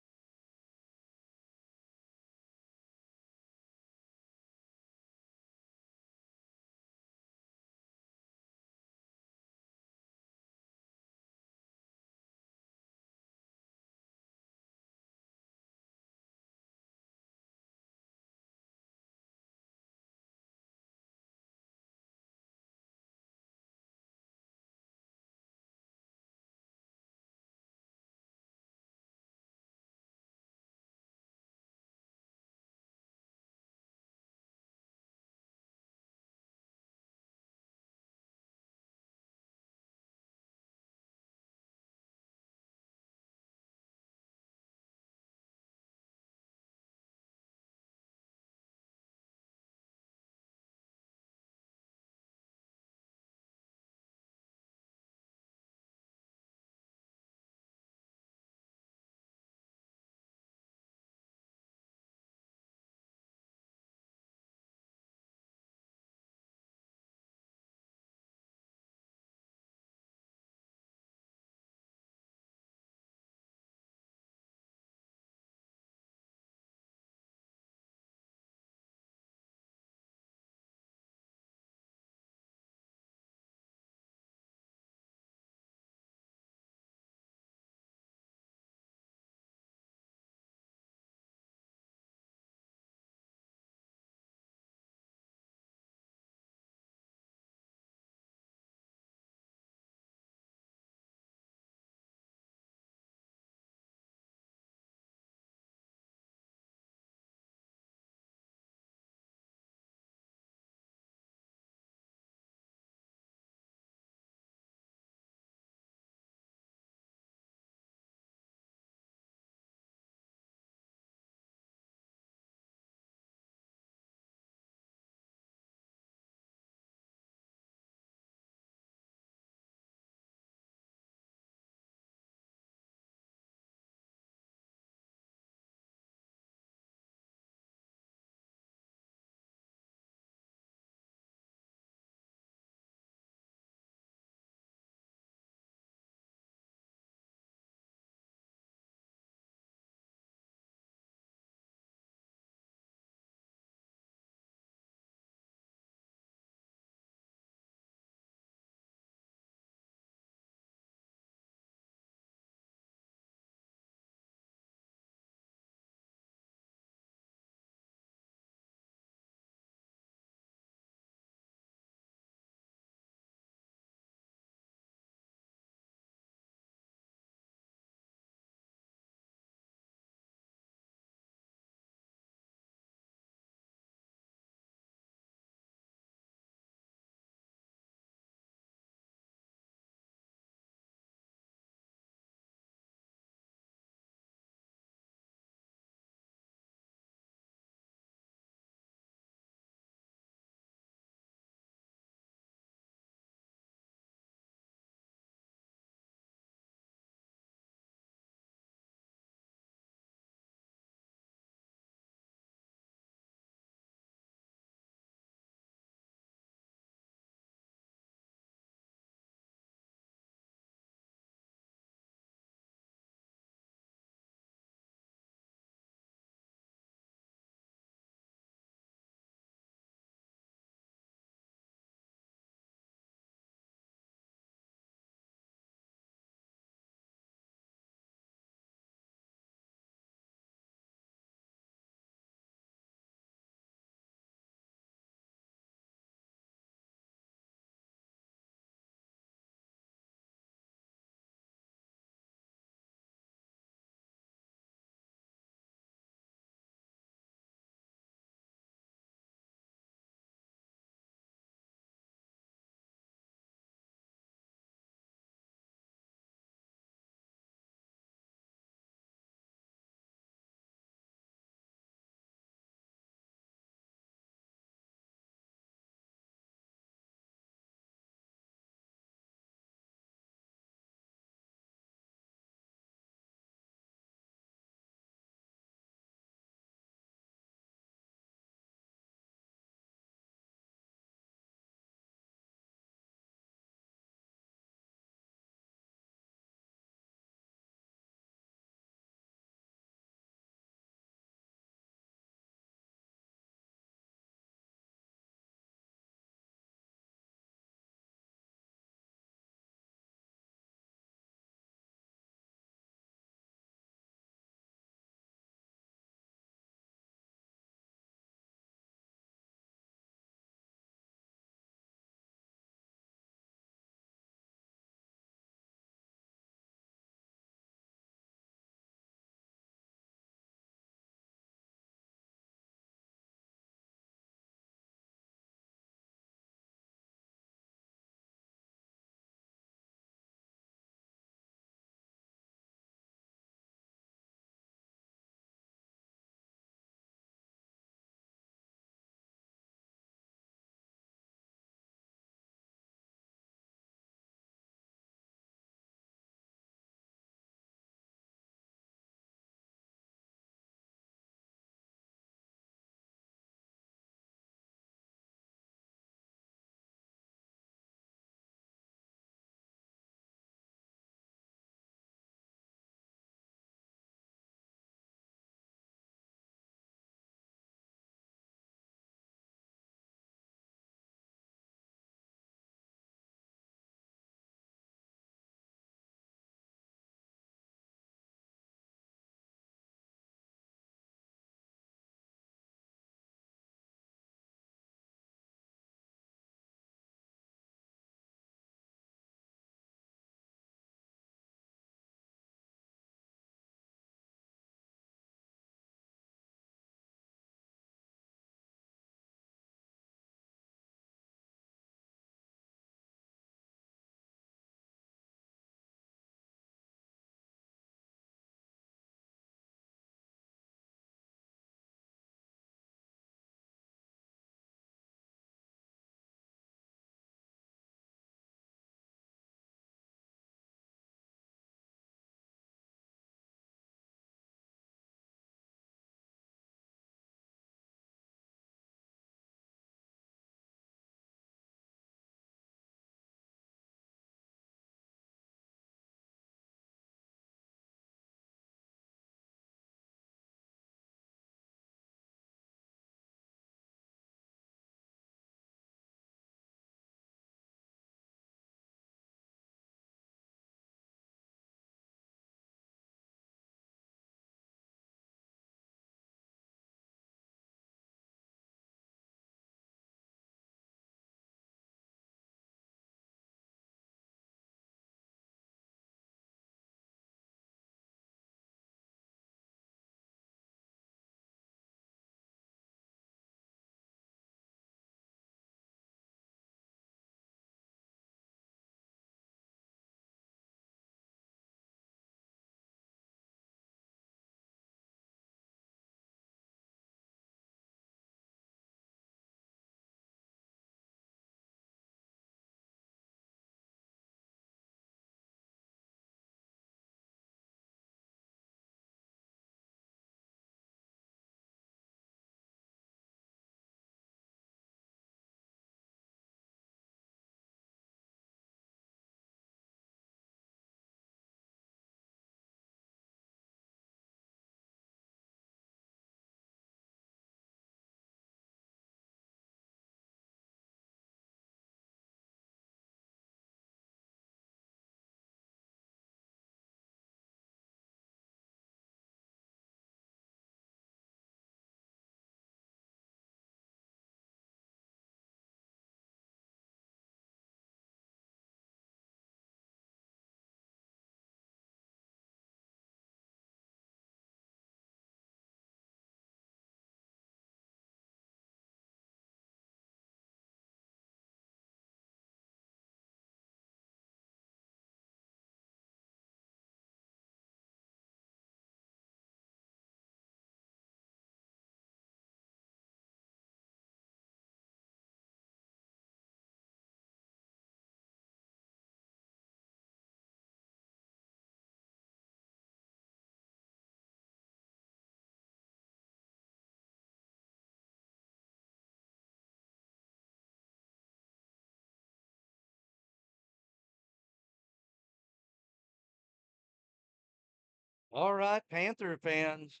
All right, Panther fans,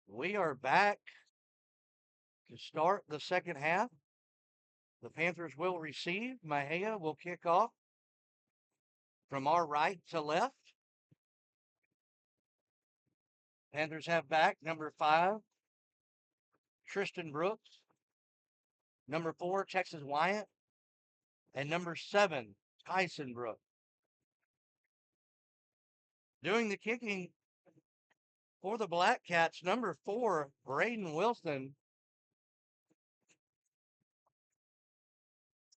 we are back to start the second half. The Panthers will receive. Mejia will kick off from our right to left. Panthers have back number 5, Tristan Brooks, number 4, Texas Wyatt, and number 7, Tyson Brooks. Doing the kicking for the Blackcats, number 4, Braden Wilson.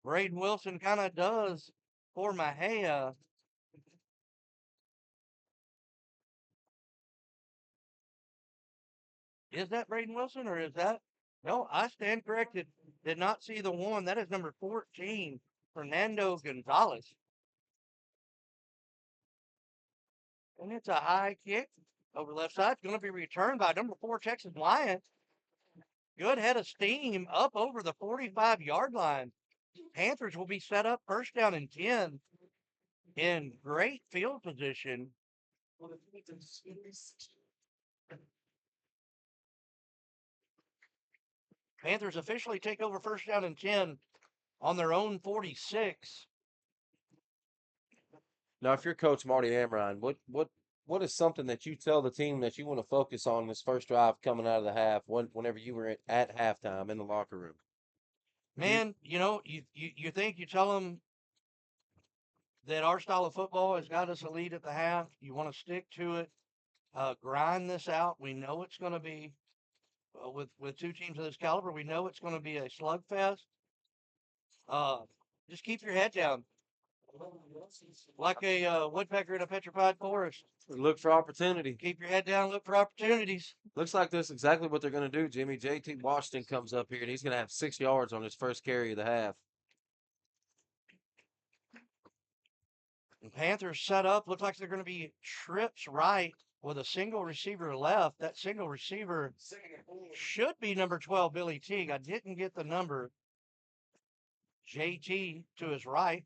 Braden Wilson kind of does for Mejia. Is that Braden Wilson or is that? No, I stand corrected. Did not see the one. That is number 14, Fernando Gonzalez. And it's a high kick over the left side. It's going to be returned by number 4, Texas Lions. Good head of steam up over the 45-yard line. Panthers will be set up first down and 10 in great field position. Panthers officially take over first down and 10 on their own 46. Now, if you're Coach Marty Amrine, what is something that you tell the team that you want to focus on this first drive coming out of the half whenever you were at halftime in the locker room? Man, you think you tell them that our style of football has got us a lead at the half. You want to stick to it, grind this out. We know it's going to be with two teams of this caliber. We know it's going to be a slugfest. Uh, just keep your head down, like a woodpecker in a petrified forest. Look for opportunity. Keep your head down. Look for opportunities. Looks like that's exactly what they're going to do, Jimmy. JT Washington comes up here, and he's going to have 6 yards on his first carry of the half. The Panthers set up. Look like they're going to be trips right with a single receiver left. That single receiver should be number 12, Billy Teague. I didn't get the number. JT to his right.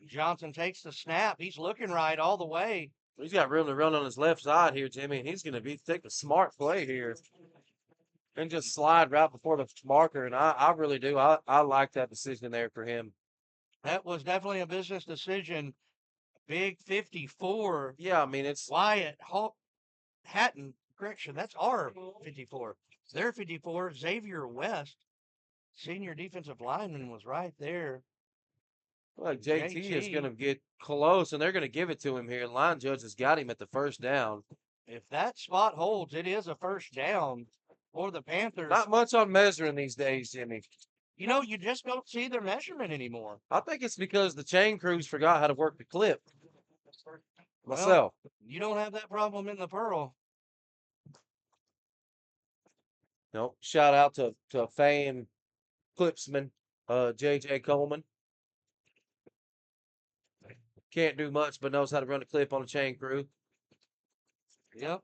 Johnson takes the snap. He's looking right all the way. He's got room to run on his left side here, Jimmy, and he's going to take a smart play here and just slide right before the marker. And I really do. I like that decision there for him. That was definitely a business decision. Big 54. Yeah, I mean, it's Wyatt Hatton. Correction, that's our 54. Their 54. Xavier West, senior defensive lineman, was right there. like JT is going to get close, and they're going to give it to him here. Line judge has got him at the first down. If that spot holds, it is a first down for the Panthers. Not much on measuring these days, Jimmy. You just don't see their measurement anymore. I think it's because the chain crews forgot how to work the clip. Myself. Well, you don't have that problem in the Pearl. No, shout out to fan clipsman, JJ Coleman. Can't do much, but knows how to run a clip on a chain crew. Yep.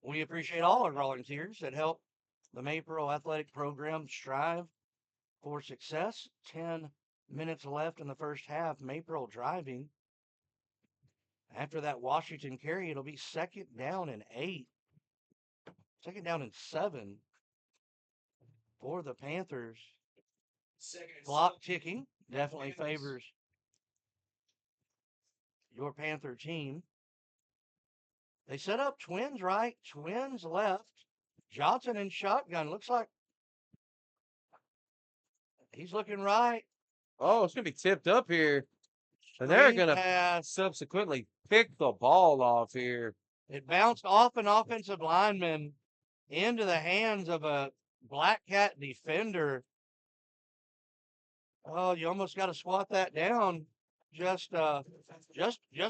We appreciate all our volunteers that help the Maypearl Athletic Program strive for success. 10 minutes left in the first half. Maypearl driving. After that Washington carry, it'll be second down and 8. Second down and 7 for the Panthers. Clock ticking definitely favors your Panther team. They set up twins right, twins left. Johnson in shotgun. Looks like he's looking right. Oh, it's going to be tipped up here. And they're going to subsequently pick the ball off here. It bounced off an offensive lineman into the hands of a Blackcat defender. Oh, you almost got to swat that down. Just a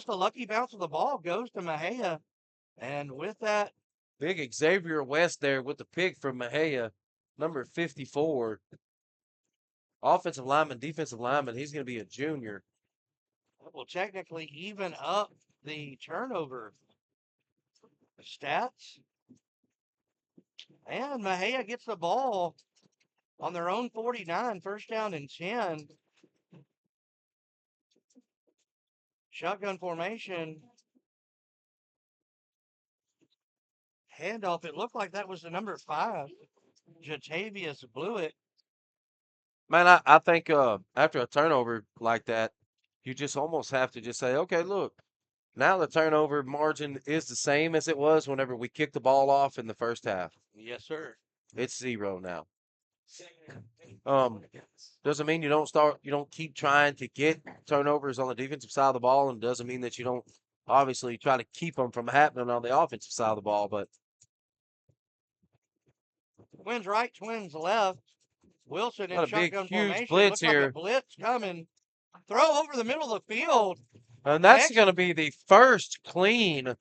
lucky bounce of the ball goes to Mejia. And with that, big Xavier West there with the pick from Mejia, number 54. Offensive lineman, defensive lineman. He's going to be a junior. That will technically even up the turnover stats. And Mejia gets the ball on their own 49, first down and 10. Shotgun formation. Handoff. It looked like that was the number 5. Jatavius blew it. Man, I think after a turnover like that, you just almost have to just say, okay, look, now the turnover margin is the same as it was whenever we kicked the ball off in the first half. Yes, sir. It's 0 now. Um, doesn't mean you don't keep trying to get turnovers on the defensive side of the ball, and doesn't mean that you don't obviously try to keep them from happening on the offensive side of the ball. But Twins right, twins left. Wilson in got a big, shotgun huge formation. blitz Looks like a here, blitz coming. Throw over the middle of the field. and that's Next, going to be the first clean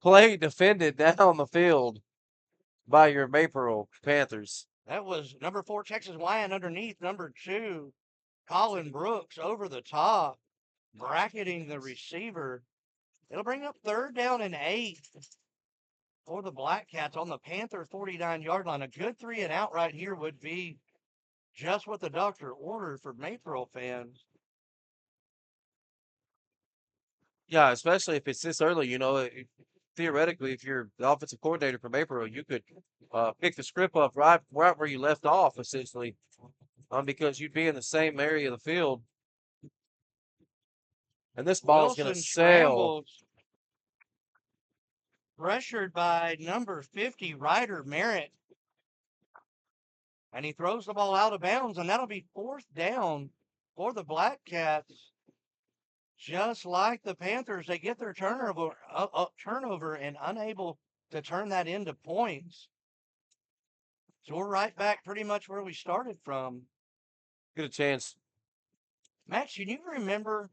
play defended down the field by your Maypearl Panthers. that was number 4 Texas Lion underneath number 2 Colin Brooks over the top, bracketing the receiver. It'll bring up 3rd down and 8 for the Blackcats on the Panther 49-yard line. A good 3 and out right here would be just what the doctor ordered for Maypearl fans. Yeah, especially if it's this early, theoretically, if you're the offensive coordinator for Maypearl, you could pick the script up right where you left off, essentially, because you'd be in the same area of the field, and this ball's going to Wilson sail. scrambles, pressured by number 50 Ryder Merritt, and he throws the ball out of bounds, and that'll be 4th down for the Blackcats. Just like the Panthers, they get their turnover and unable to turn that into points. So we're right back pretty much where we started from. Get a chance. Max, can you remember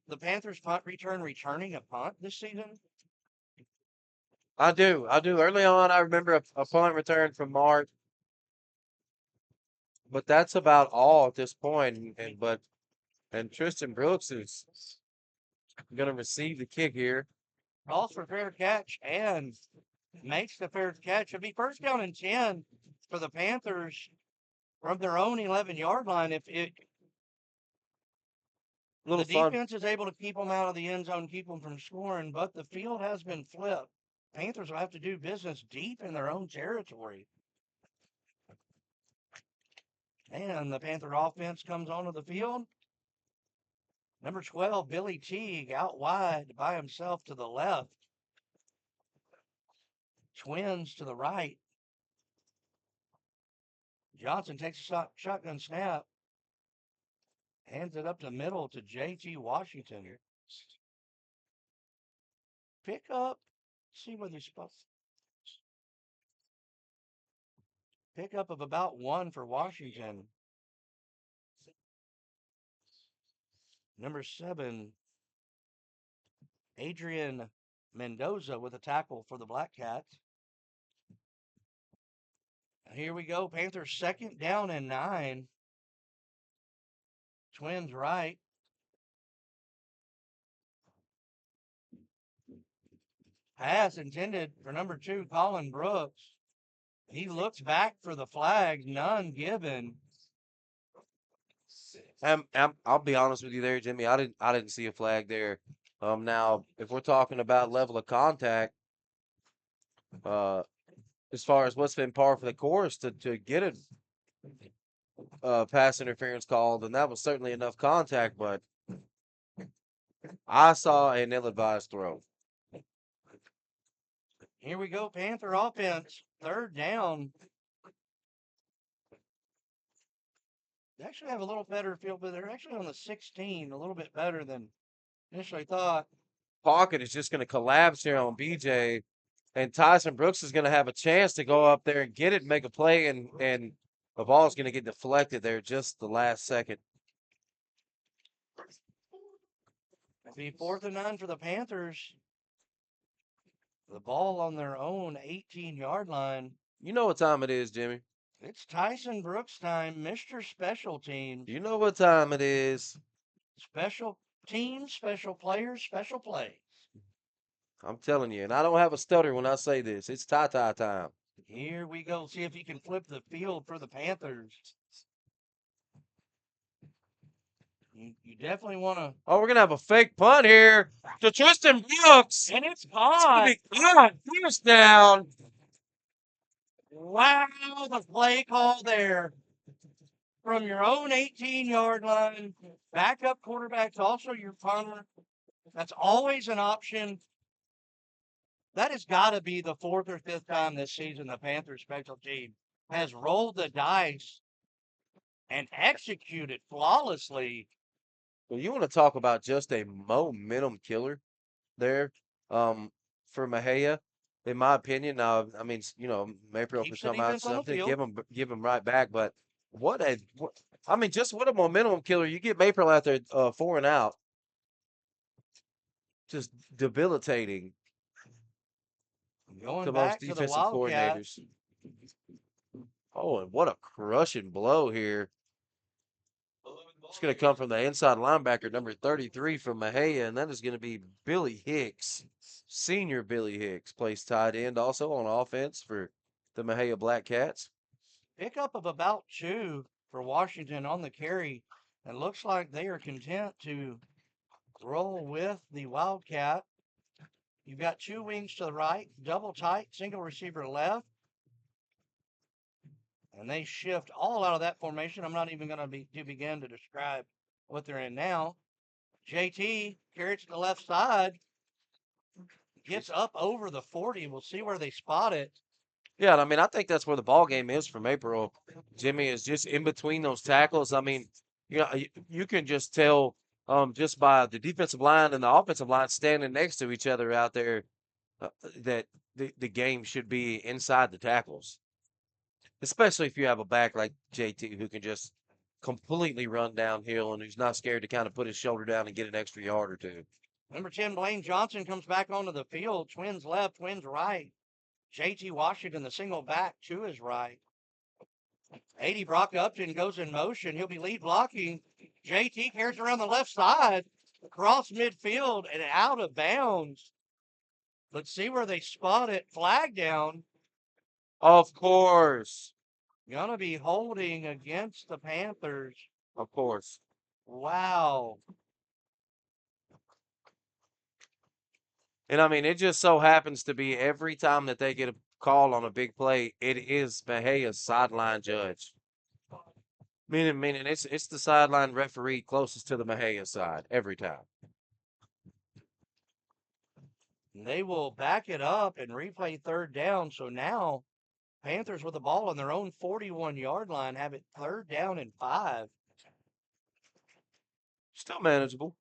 the Panthers punt return returning a punt this season? I do. Early on, I remember a punt return from Mark, but that's about all at this point. And Tristan Brooks is going to receive the kick here. Calls for fair catch and makes the fair catch. It'll be 1st down and 10 for the Panthers from their own 11-yard line. If the Little fun. defense is able to keep them out of the end zone, keep them from scoring, but the field has been flipped. Panthers will have to do business deep in their own territory. And the Panther offense comes onto the field. Number 12, Billy Teague, out wide by himself to the left. Twins to the right. Johnson takes a shotgun snap. Hands it up the middle to J.T. Washington. Pick up. See where they're supposed. Pick up of about 1 for Washington. Number 7, Adrian Mendoza with a tackle for the Blackcats. Here we go. Panthers 2nd down and 9. Twins right. Pass intended for number 2, Colin Brooks. He looks back for the flag. None given. I'll be honest with you there, Jimmy. I didn't see a flag there. Now if we're talking about level of contact, uh, as far as what's been par for the course to get a pass interference call, then that was certainly enough contact. But I saw an ill-advised throw. Here we go. Panther offense. 3rd down. They actually have a little better field, but they're actually on the 16, a little bit better than initially thought. Pocket is just going to collapse here on BJ, and Tyson Brooks is going to have a chance to go up there and get it and make a play, and the ball is going to get deflected there just the last second. It'll be 4th and 9 for the Panthers. The ball on their own 18-yard line. You know what time it is, Jimmy. It's Tyson Brooks time, Mr. Special Teams. You know what time it is. Special teams, special players, special plays. I'm telling you, and I don't have a stutter when I say this. It's tie-tie time. Here we go. See if he can flip the field for the Panthers. You definitely want to. Oh, we're gonna have a fake punt here to Tristan Brooks. And it's It's gonna caught. be caught. First down. Wow, the play call there from your own 18-yard line. Backup quarterback's also your punter. That's always an option. That has got to be the fourth or fifth time this season the Panthers special team has rolled the dice and executed flawlessly. Well, you want to talk about just a momentum killer there, um, for Mejia, in my opinion. Now, I mean, Maypearl could Keeps the come out defense on the something, field. give him right back. But I mean, just what a momentum killer! You get Maypearl out there, 4 and out, just debilitating Going to most back to the defensive Wildcats. coordinators. Oh, and what a crushing blow here! It's going to come from the inside linebacker, number 33 from Mejia, and that is going to be Billy Hicks. Senior Billy Hicks plays tight end also on offense for the Mejia Blackcats. Pickup of about 2 for Washington on the carry. And looks like they are content to roll with the Wildcat. You've got 2 wings to the right, double tight, single receiver left. And they shift all out of that formation. I'm not even going to begin to describe what they're in now. JT carries to the left side, gets up over the 40. We'll see where they spot it. Yeah, and I mean, I think that's where the ball game is for Maypearl. Jimmy is just in between those tackles. I mean, you can just tell, just by the defensive line and the offensive line standing next to each other out there, that the game should be inside the tackles, especially if you have a back like JT who can just completely run downhill and who's not scared to kind of put his shoulder down and get an extra yard or two. Number 10, Blaine Johnson comes back onto the field. Twins left, twins right. JT Washington, the single back to his right. 80 Brock Upton goes in motion. He'll be lead blocking. JT carries around the left side, across midfield and out of bounds. Let's see where they spot it. Flag down. Of course. Gonna be holding against the Panthers. Of course. Wow. And I mean, it just so happens to be every time that they get a call on a big play, it is Mejia's sideline judge. Meaning it's the sideline referee closest to the Mejia side every time. They will back it up and replay third down. So now Panthers with the ball on their own 41-yard line have it third down and 5. Still manageable.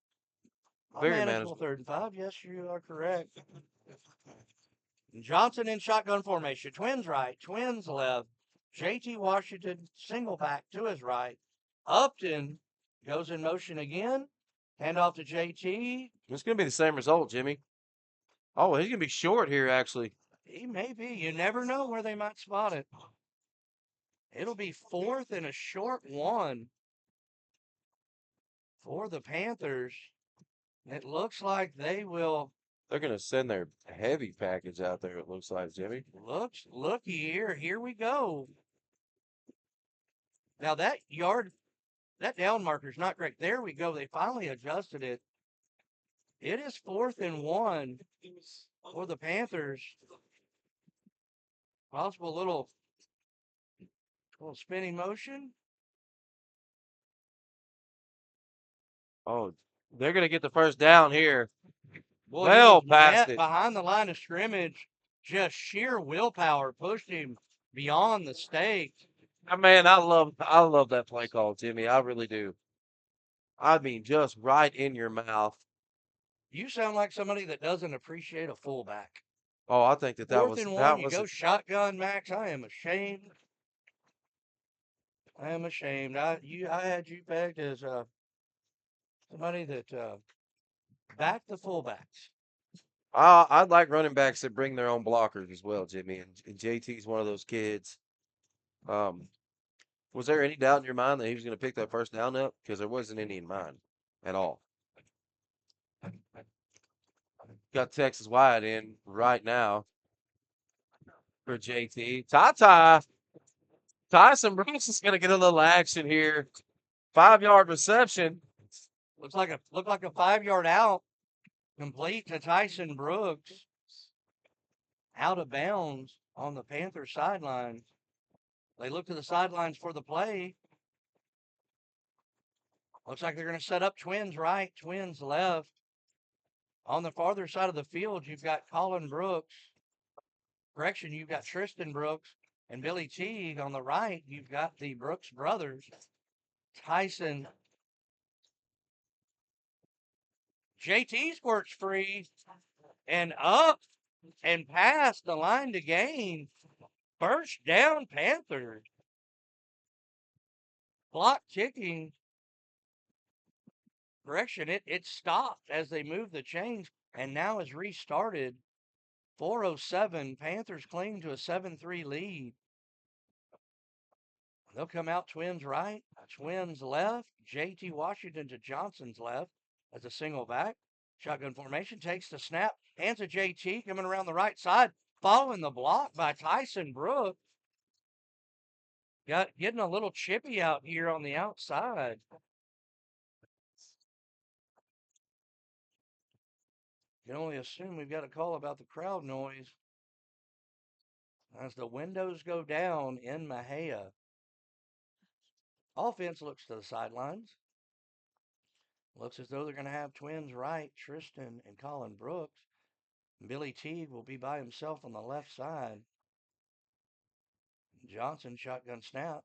A Very manageable manageable. third and 5. Yes, you are correct. Johnson in shotgun formation. Twins right, twins left. JT Washington single back to his right. Upton goes in motion again. Hand off to JT. It's going to be the same result, Jimmy. Oh, he's going to be short here, actually. He may be. You never know where they might spot it. It'll be fourth and a short one for the Panthers. It looks like they will. They're going to send their heavy package out there, it looks like, Jimmy. Looky here. Here we go. Now that down marker's not great. There we go. They finally adjusted it. It is fourth and 1 for the Panthers. Possible little spinning motion. Oh, they're going to get the first down here. Boy, he Well was past met it. behind the line of scrimmage. Just sheer willpower pushed him beyond the stakes. Man, I love that play call, Jimmy. I really do. I mean, just right in your mouth. You sound like somebody that doesn't appreciate a fullback. Oh, I think that Fourth and 1, that you was go shotgun, Max. I am ashamed. I am ashamed. I had you pegged as somebody that backed the fullbacks. I'd like running backs that bring their own blockers as well, Jimmy. And JT's one of those kids. Um, was there any doubt in your mind that he was going to pick that first down up? Because there wasn't any in mine at all. Got Texas Wyatt in right now for JT. Tyson Brooks is going to get a little action here. 5-yard reception. looked like a 5-yard out, complete to Tyson Brooks, out of bounds on the Panther sideline. They look to the sidelines for the play. Looks like they're going to set up Twins right, Twins left. On the farther side of the field, you've got Colin Brooks. Correction, you've got Tristan Brooks and Billy Teague. On the right, you've got the Brooks brothers, Tyson. JT squirts free and up and past the line to gain. First down, Panthers. Clock ticking. Correction, it stopped as they moved the chains and now is restarted. 4:07. Panthers cling to a 7-3 lead. They'll come out Twins right, Twins left. JT Washington to Johnson's left as a single back. Shotgun formation, takes the snap, hands to JT coming around the right side, following the block by Tyson Brooks. Getting a little chippy out here on the outside. You can only assume we've got a call about the crowd noise as the windows go down in Mexia. Offense looks to the sidelines. Looks as though they're going to have Twins right, Tristan and Colin Brooks. Billy Teague will be by himself on the left side. Johnson shotgun snap.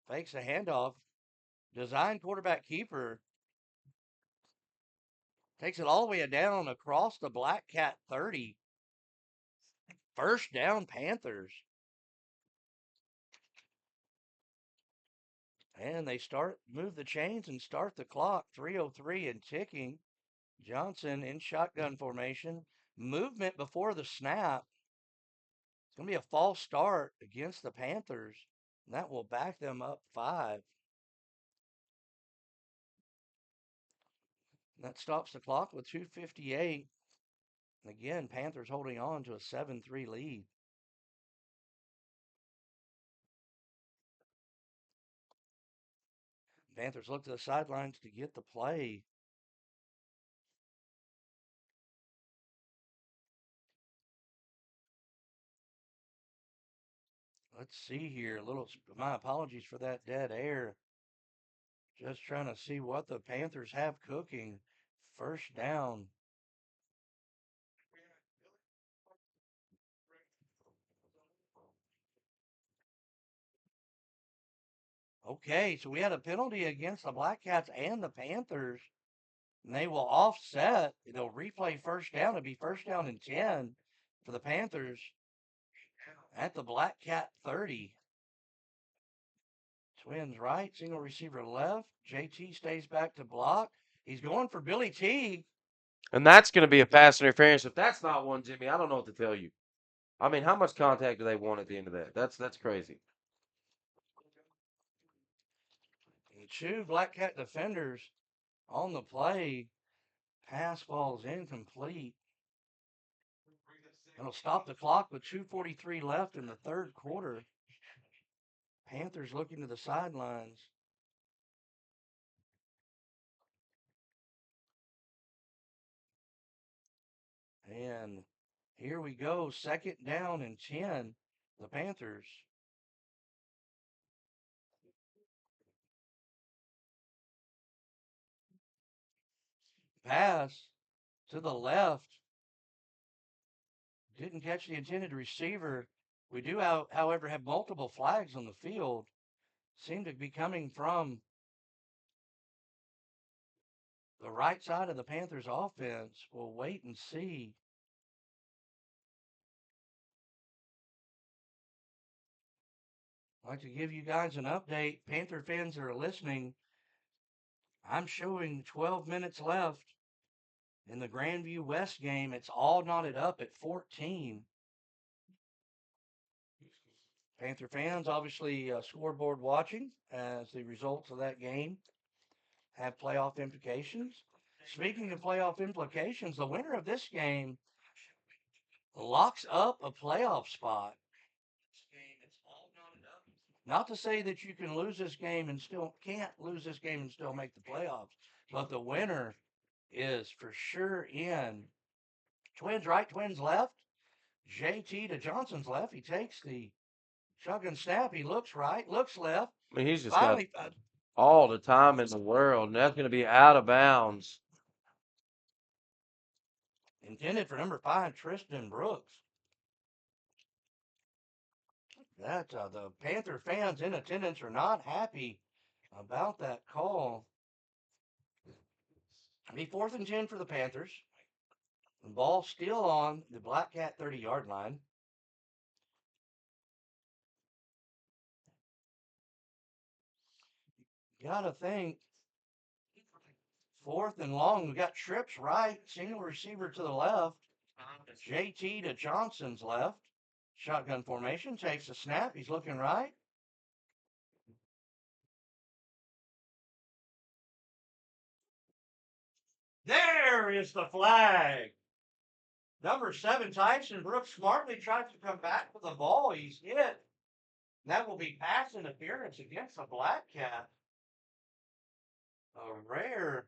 Fakes a handoff. Design quarterback keeper. Takes it all the way down across the Blackcat 30. First down, Panthers. And they move the chains and start the clock. 3:03 and ticking. Johnson in shotgun formation. Movement before the snap. It's going to be a false start against the Panthers. And that will back them up 5. That stops the clock with 2:58. Again, Panthers holding on to a 7-3 lead. Panthers look to the sidelines to get the play. Let's see here. My apologies for that dead air. Just trying to see what the Panthers have cooking. First down. Okay, so we had a penalty against the Blackcats and the Panthers. And they will offset. They'll replay first down. It'll be first down and 10 for the Panthers at the Blackcat 30. Twins right, single receiver left. JT stays back to block. He's going for Billy Teague. And that's going to be a pass interference. If that's not one, Jimmy, I don't know what to tell you. I mean, how much contact do they want at the end of that? That's crazy. And 2 Blackcat defenders on the play. Pass ball's incomplete. It'll stop the clock with 2:43 left in the third quarter. Panthers looking to the sidelines. And here we go. Second down and 10. The Panthers. Pass to the left. Didn't catch the intended receiver. We do, however, have multiple flags on the field. Seem to be coming from the right side of the Panthers offense. We'll wait and see. I'd like to give you guys an update. Panther fans that are listening, I'm showing 12 minutes left in the Grandview West game. It's all knotted up at 14. Panther fans, obviously, scoreboard watching as the results of that game have playoff implications. Speaking of playoff implications, the winner of this game locks up a playoff spot. Not to say that you can lose this game and still can't lose this game and still make the playoffs. but the winner is for sure in. Twins right, twins left. JT to Johnson's left. He takes the shotgun snap. He looks right, looks left. I mean, he's just got Finally, all the time in the world, and that's going to be out of bounds. intended for number 5, Tristan Brooks. That the Panther fans in attendance are not happy about that call. Be 4th and 10 for the Panthers. The ball still on the Blackcat 30-yard line. Gotta think 4th and long. We got trips right, single receiver to the left. JT to Johnson's left. Shotgun formation, takes a snap. He's looking right. There is the flag. Number 7, Tyson Brooks smartly tries to come back with the ball. He's hit. That will be pass interference against the Blackcat. A rare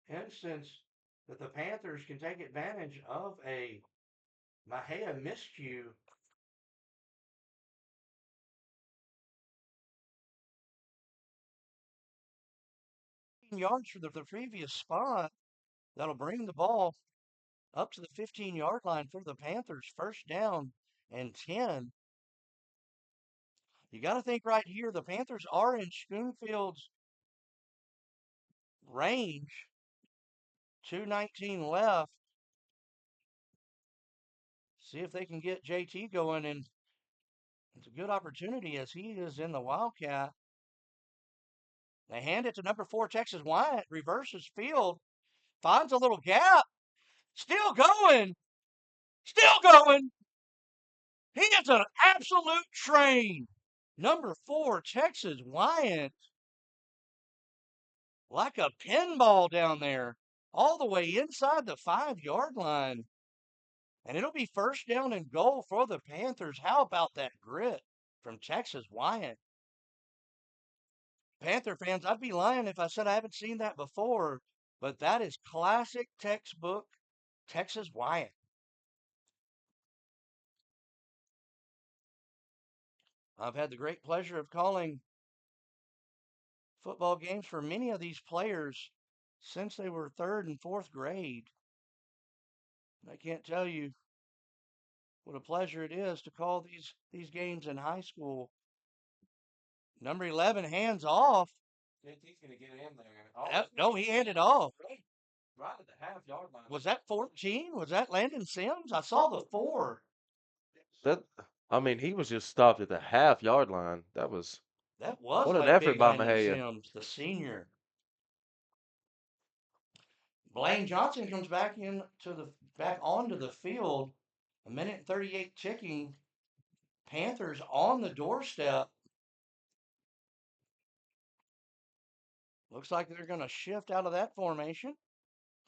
instance that the Panthers can take advantage of a Mexia miscue. Yards for the previous spot. That'll bring the ball up to the 15-yard line for the Panthers. First down and 10. You got to think right here, the Panthers are in Schoonfield's range. 2:19 left. See if they can get JT going, and it's a good opportunity as he is in the Wildcat. They hand it to number 4, Texas Wyatt, reverses field, finds a little gap, still going, still going. He is an absolute train. Number 4, Texas Wyatt, like a pinball down there, all the way inside the 5-yard line. And it'll be first down and goal for the Panthers. How about that grit from Texas Wyatt? Panther fans, I'd be lying if I said I haven't seen that before, but that is classic textbook Texas Wyatt. I've had the great pleasure of calling football games for many of these players since they were 3rd and 4th grade. I can't tell you what a pleasure it is to call these games in high school. Number 11 hands off. JT's going to get in there. No, he handed off. Right at the half-yard line. Was that 14? Was that Landon Sims? I saw the 4. That, I mean, he was just stopped at the half-yard line. That was What an like effort big by Landon Mejia. Sims, the senior. Blaine Johnson comes back onto the field. A minute and 38 ticking. Panthers on the doorstep. Looks like they're going to shift out of that formation,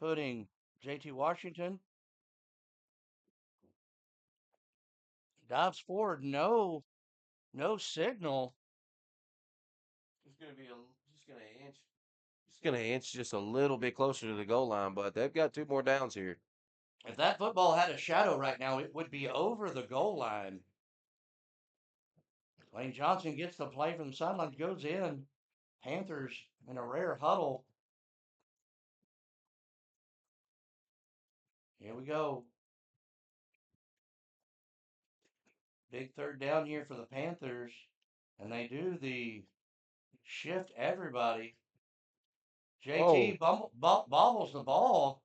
putting JT Washington. Dives forward, no signal. He's going to be just going to inch. Just going to inch just a little bit closer to the goal line, but they've got 2 more downs here. If that football had a shadow right now, it would be over the goal line. Lane Johnson gets the play from the sideline, goes in. Panthers in a rare huddle. Here we go. Big 3rd down here for the Panthers. And they do the shift everybody. JT bobbles the ball.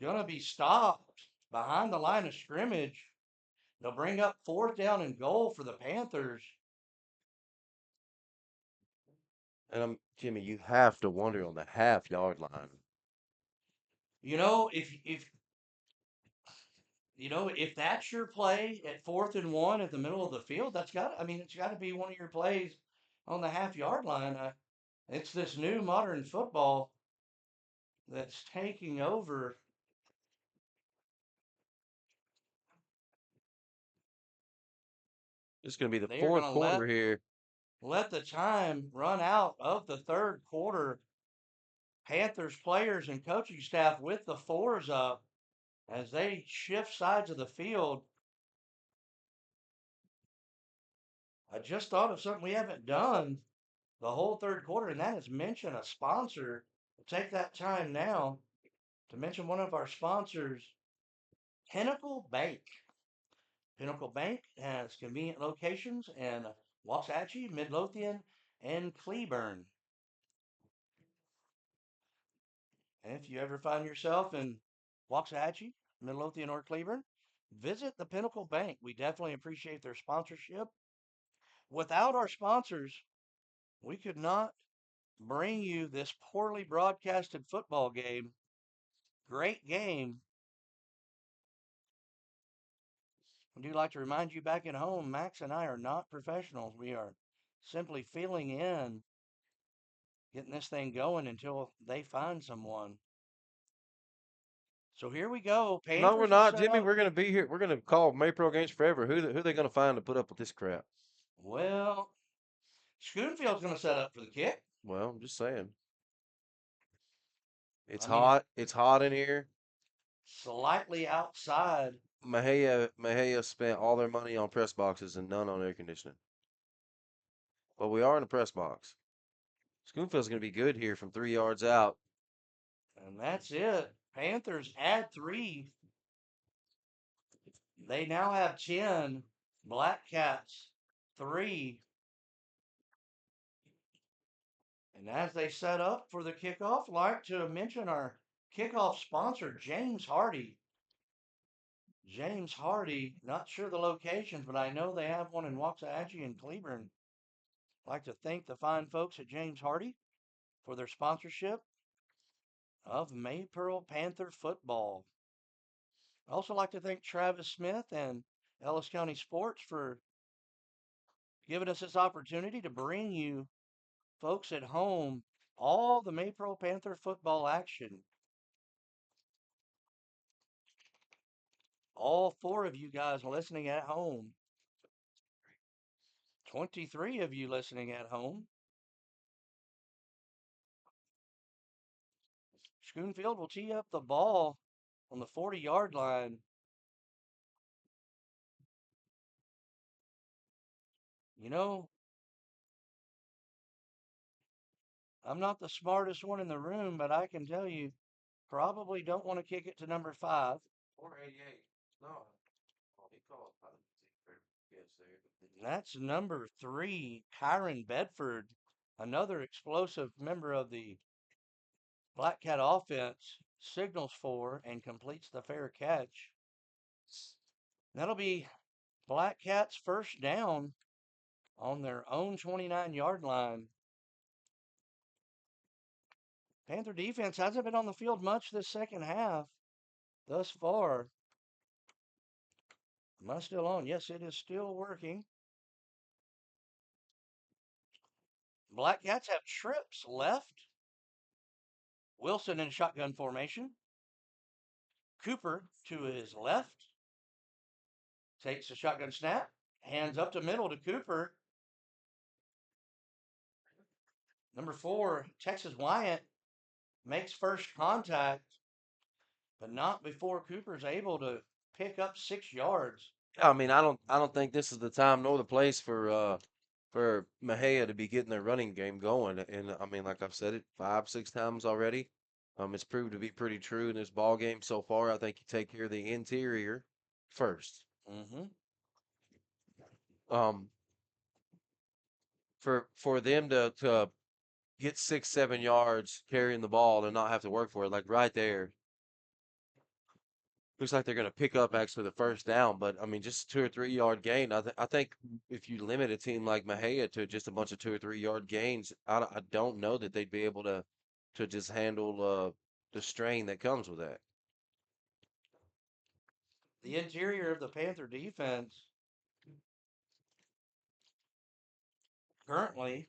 Gonna be stopped behind the line of scrimmage. They'll bring up 4th down and goal for the Panthers. And Jimmy, you have to wonder on the half-yard line. You know, if that's your play at 4th and 1 at the middle of the field, it's got to be one of your plays on the half-yard line. It's this new modern football that's taking over. It's going to be the They are 4th going to quarter here. let the time run out of the 3rd quarter. Panthers players and coaching staff with the fours up as they shift sides of the field. I just thought of something we haven't done the whole third quarter, and that is mention a sponsor. We'll take that time now to mention one of our sponsors, Pinnacle Bank. Pinnacle Bank has convenient locations in Waxahachie, Midlothian, and Cleburne. And if you ever find yourself in Waxahachie, Midlothian, or Cleburne, visit the Pinnacle Bank. We definitely appreciate their sponsorship. Without our sponsors, we could not bring you this poorly broadcasted football game. Great game. I do like to remind you back at home, Max and I are not professionals. We are simply filling in, getting this thing going until they find someone. So here we go. No, we're Panthers will not, set Jimmy. up. We're gonna be here. We're gonna call Maypearl games forever. Who they gonna find to put up with this crap? Well, Schoonfield's going to set up for the kick. Well, I'm just saying. It's I mean, hot. It's hot in here. slightly outside. Mahia spent all their money on press boxes and none on air conditioning. But we are in a press box. Schoonfield's gonna be good here from 3 yards out. And that's it. Panthers add 3. They now have 10. Blackcats 3. And as they set up for the kickoff, I'd like to mention our kickoff sponsor, James Hardy. James Hardy, not sure the locations, but I know they have one in Waxahachie and Cleburne. I'd like to thank the fine folks at James Hardy for their sponsorship of Maypearl Panther football. I'd also like to thank Travis Smith and Ellis County Sports for giving us this opportunity to bring you folks at home all the Maypearl Panther football action. All 4 of you guys listening at home, 23 of you listening at home. Schoonfield will tee up the ball on the 40-yard line. You know, I'm not the smartest one in the room, but I can tell you, probably don't want to kick it to number 5. 488. No. Oh, he called. Yes, there. That's number 3, Kyron Bedford, another explosive member of the Black Cat offense, signals for and completes the fair catch. That'll be Black Cat's first down on their own 29-yard line. Panther defense hasn't been on the field much this second half thus far. Am I still on? Yes, it is still working. Black Cats have trips left. Wilson in shotgun formation. Cooper to his left. Takes the shotgun snap. Hands up to middle to Cooper. Number 4, Texas Wyatt makes first contact, but not before Cooper's able to pick up 6 yards. I mean, I don't think this is the time nor the place for Mahia to be getting their running game going. And I mean, like I've said it 5, 6 times already. It's proved to be pretty true in this ball game so far. I think you take care of the interior first. Mm-hmm. Um, for them to get 6, 7 yards carrying the ball and not have to work for it, like right there, looks like they're going to pick up actually the first down. But I mean, just 2 or 3 yard gain. I think if you limit a team like Mahia to just a bunch of 2 or 3 yard gains, I don't know that they'd be able to just handle the strain that comes with that. The interior of the Panther defense currently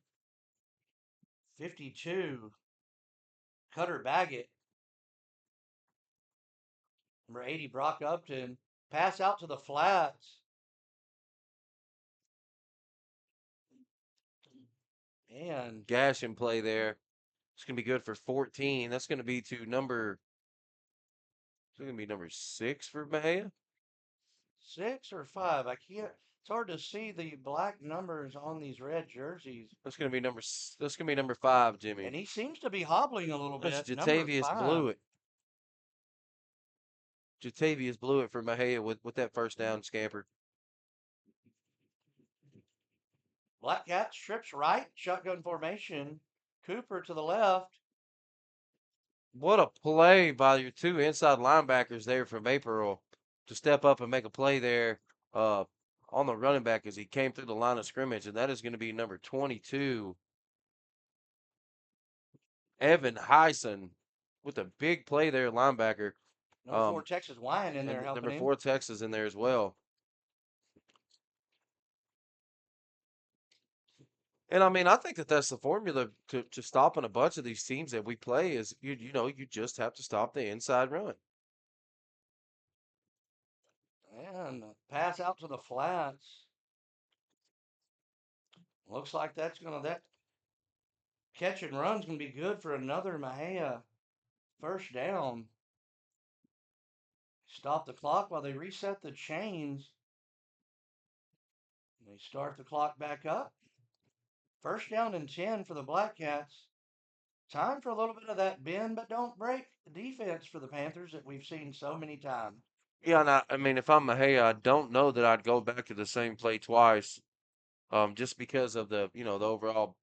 52. Cutter Baggett. Number 80, Brock Upton. Pass out to the flats. And Gash and play there. It's going to be good for 14. That's going to be to number, it's going to be number 6 for Mejia. 6 or 5. I can't. It's hard to see the black numbers on these red jerseys. That's going to be number 5, Jimmy. And he seems to be hobbling a little That's bit. Number Jatavius 5. Blewett. Jatavius Blewett for Mejia with that first down scamper. Blackcats trips right. Shotgun formation. Cooper to the left. What a play by your two inside linebackers there from Maypearl to step up and make a play there uh, on the running back as he came through the line of scrimmage, and that is going to be number 22, Evan Heisen, with a big play there, linebacker. Number 4 Um, Texas Wyan in there and helping number him. 4 Texas in there as well. And I mean, I think that that's the formula to stopping a bunch of these teams that we play is you just have to stop the inside run. And pass out to the flats. Looks like that catch and run's gonna be good for another Mejia first down. Stop the clock while they reset the chains. They start the clock back up. First down and 10 for the Blackcats. Time for a little bit of that bend but don't break defense for the Panthers that we've seen so many times. Yeah, and I mean, if I'm a hey, I don't know that I'd go back to the same play twice, just because of the overall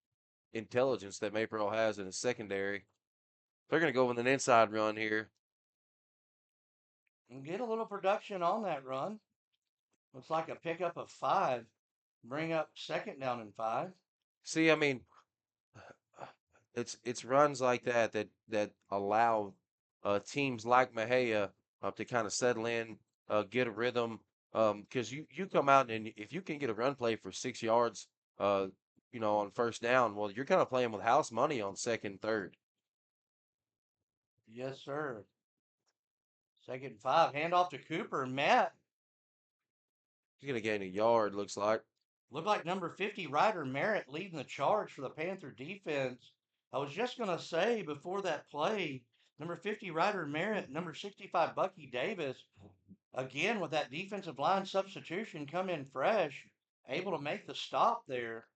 intelligence that Maypearl has in the secondary. They're going to go with an inside run here. And get a little production on that run. Looks like a pickup of 5. Bring up second down and 5. See, I mean, it's runs like that allow teams like Mejia to kind of settle in, get a rhythm. Because you come out and if you can get a run play for 6 yards, uh, on first down, well, you're kind of playing with house money on second, third. Yes, sir. Second and 5. Hand off to Cooper. Matt. He's gonna gain a yard, looks like. Looked like number 50, Ryder Merritt, leading the charge for the Panther defense. I was just going to say before that play, number 50, Ryder Merritt, number 65, Bucky Davis, again with that defensive line substitution, come in fresh, able to make the stop there.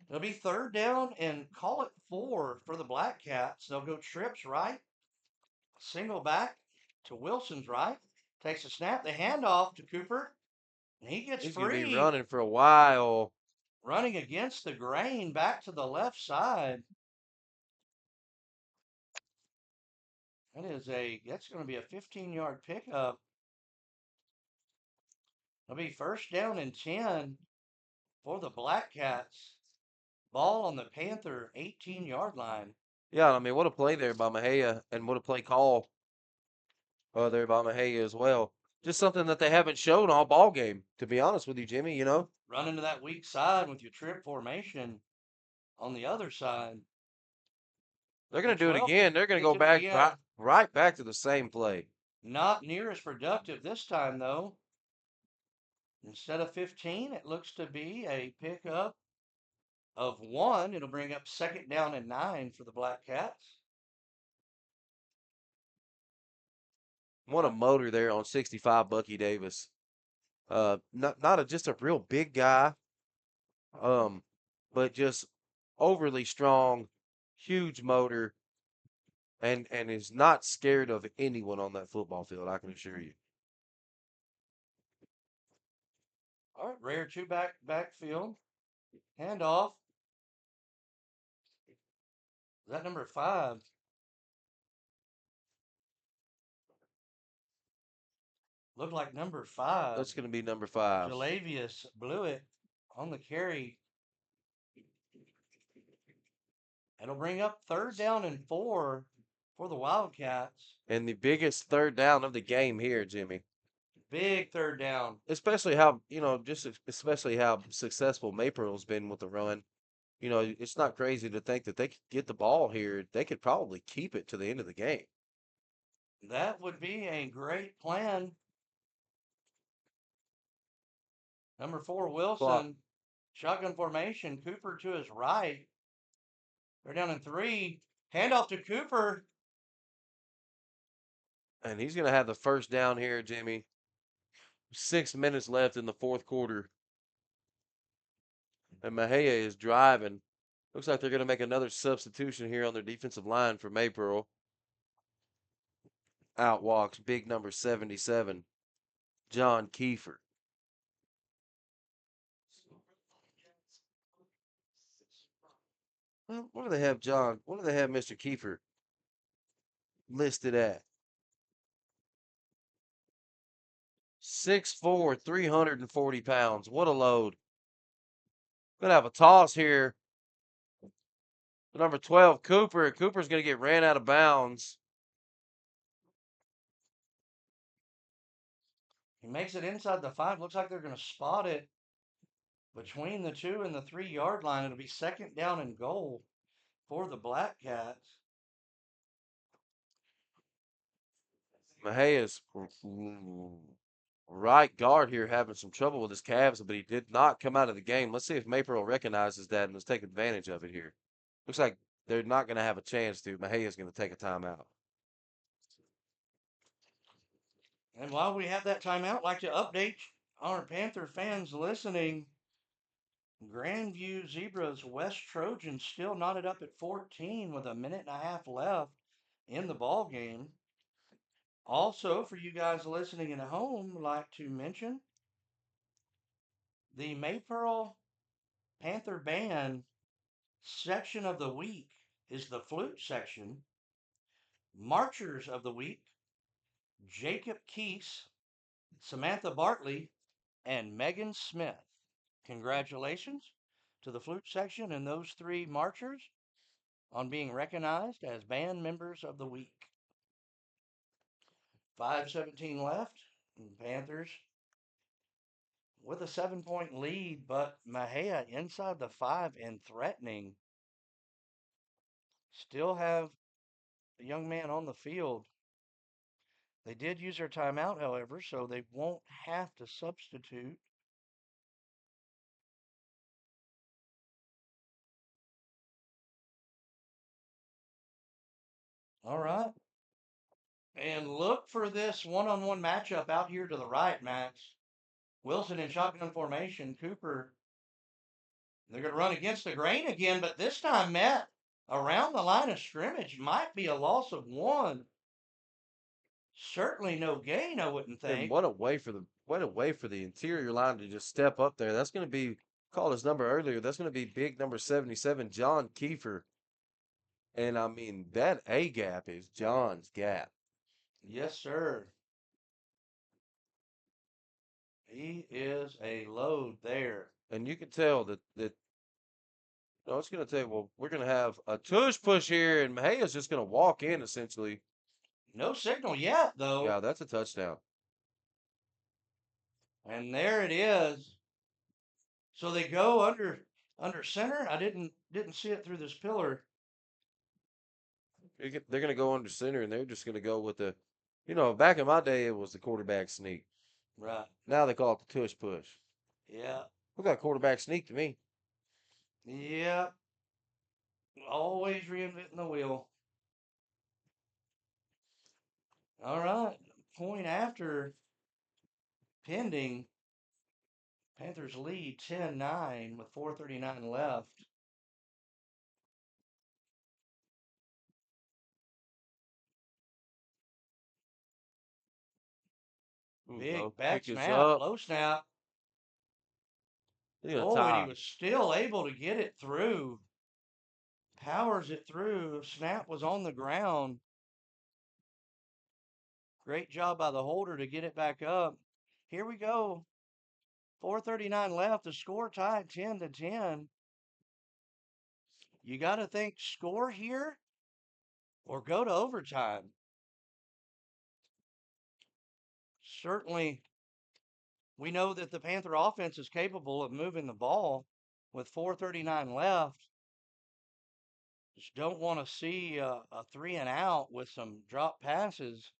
It'll be third down and call it 4 for the Blackcats. They'll go trips right, single back to Wilson's right, takes a snap, the handoff to Cooper, and he gets He's gonna be free. running for a while. Running against the grain back to the left side. That's going to be a 15-yard pickup. It'll be first down and 10 for the Blackcats. Ball on the Panther 18-yard line. Yeah, I mean, what a play there by Mejia, and what a play call there by Mejia as well. Just something that they haven't shown all ball game, to be honest with you, Jimmy. Run into that weak side with your trip formation on the other side. They're gonna And do it 12, again. They're gonna it's go going to back be right back to the same play. not near as productive this time, though. Instead of 15, it looks to be a pickup of 1. It'll bring up second down and 9 for the Blackcats. What a motor there on 65, Bucky Davis. Just a real big guy, um, but just overly strong, huge motor, and is not scared of anyone on that football field. I can assure you. All right, rare two backfield. Handoff. Is that number 5? Looked like number 5. That's going to be number 5. Jalavius Blewett on the carry. It'll bring up third down and 4 for the Wildcats. And the biggest third down of the game here, Jimmy. Big third down. Especially how, especially how successful Maypearl's been with the run. It's not crazy to think that they could get the ball here. They could probably keep it to the end of the game. That would be a great plan. Number 4, Clock. Wilson. Shotgun formation. Cooper to his right. They're down in 3. Handoff to Cooper. And he's going to have the first down here, Jimmy. 6 minutes left in the fourth quarter. And Mejia is driving. Looks like they're going to make another substitution here on their defensive line for Maypearl. Out walks big number 77, John Kiefer. Well, what do they have John? What do they have Mr. Kiefer listed at? 6'4", 340 pounds. What a load. Gonna have a toss here. Number 12, Cooper. Cooper's gonna get ran out of bounds. He makes it inside the 5. Looks like they're going to spot it between the 2 and the 3-yard line. It'll be second down and goal for the Blackcats. Mejia's right guard here having some trouble with his calves, but he did not come out of the game. Let's see if Maypearl recognizes that and let's take advantage of it here. Looks like they're not going to have a chance to. Mejia's going to take a timeout. And while we have that timeout, I'd like to update our Panther fans listening. Grandview Zebras West Trojans still knotted up at 14 with a minute and a half left in the ball game. Also, for you guys listening at home, I'd like to mention the Maypearl Panther Band section of the week is the flute section. Marchers of the week, Jacob Keese, Samantha Bartley, and Megan Smith. Congratulations to the flute section and those 3 marchers on being recognized as band members of the week. 5:17 left. And Panthers with a 7-point lead, but Mejia inside the 5 and threatening. Still have a young man on the field. They did use their timeout, however, so they won't have to substitute. All right. And look for this one-on-one matchup out here to the right, Max. Wilson in shotgun formation. Cooper. They're going to run against the grain again, but this time met around the line of scrimmage. Might be a loss of 1. Certainly no gain, I wouldn't And think. what a way for the interior line to just step up there. That's going to be called his number earlier. That's going to be big number 77, John Kiefer. And I mean that A gap is John's gap. Yes, sir. He is a load there. And you can tell that no, it's going to tell, well, we're going to have a tush push here, and Mejia's just going to walk in essentially. No signal yet, though. Yeah, that's a touchdown. And there it is. So they go under center. I didn't see it through this pillar. They're going to go under center, and they're just going to go with the, back in my day, it was the quarterback sneak. Right. Now they call it the tush push. Yeah. Look like quarterback sneak to me. Yeah. Always reinventing the wheel. All right. Point after pending. Panthers lead 10-9 with 4:39 left. Big back Pick this snap, up. low snap. Look at the Oh, and he tie. was still able to get it through. Powers it through. Snap was on the ground. Great job by the holder to get it back up. Here we go. 4:39 left. The score tied 10-10. You got to think score here or go to overtime. Certainly, we know that the Panther offense is capable of moving the ball with 4:39 left. Just don't want to see a 3 and out with some drop passes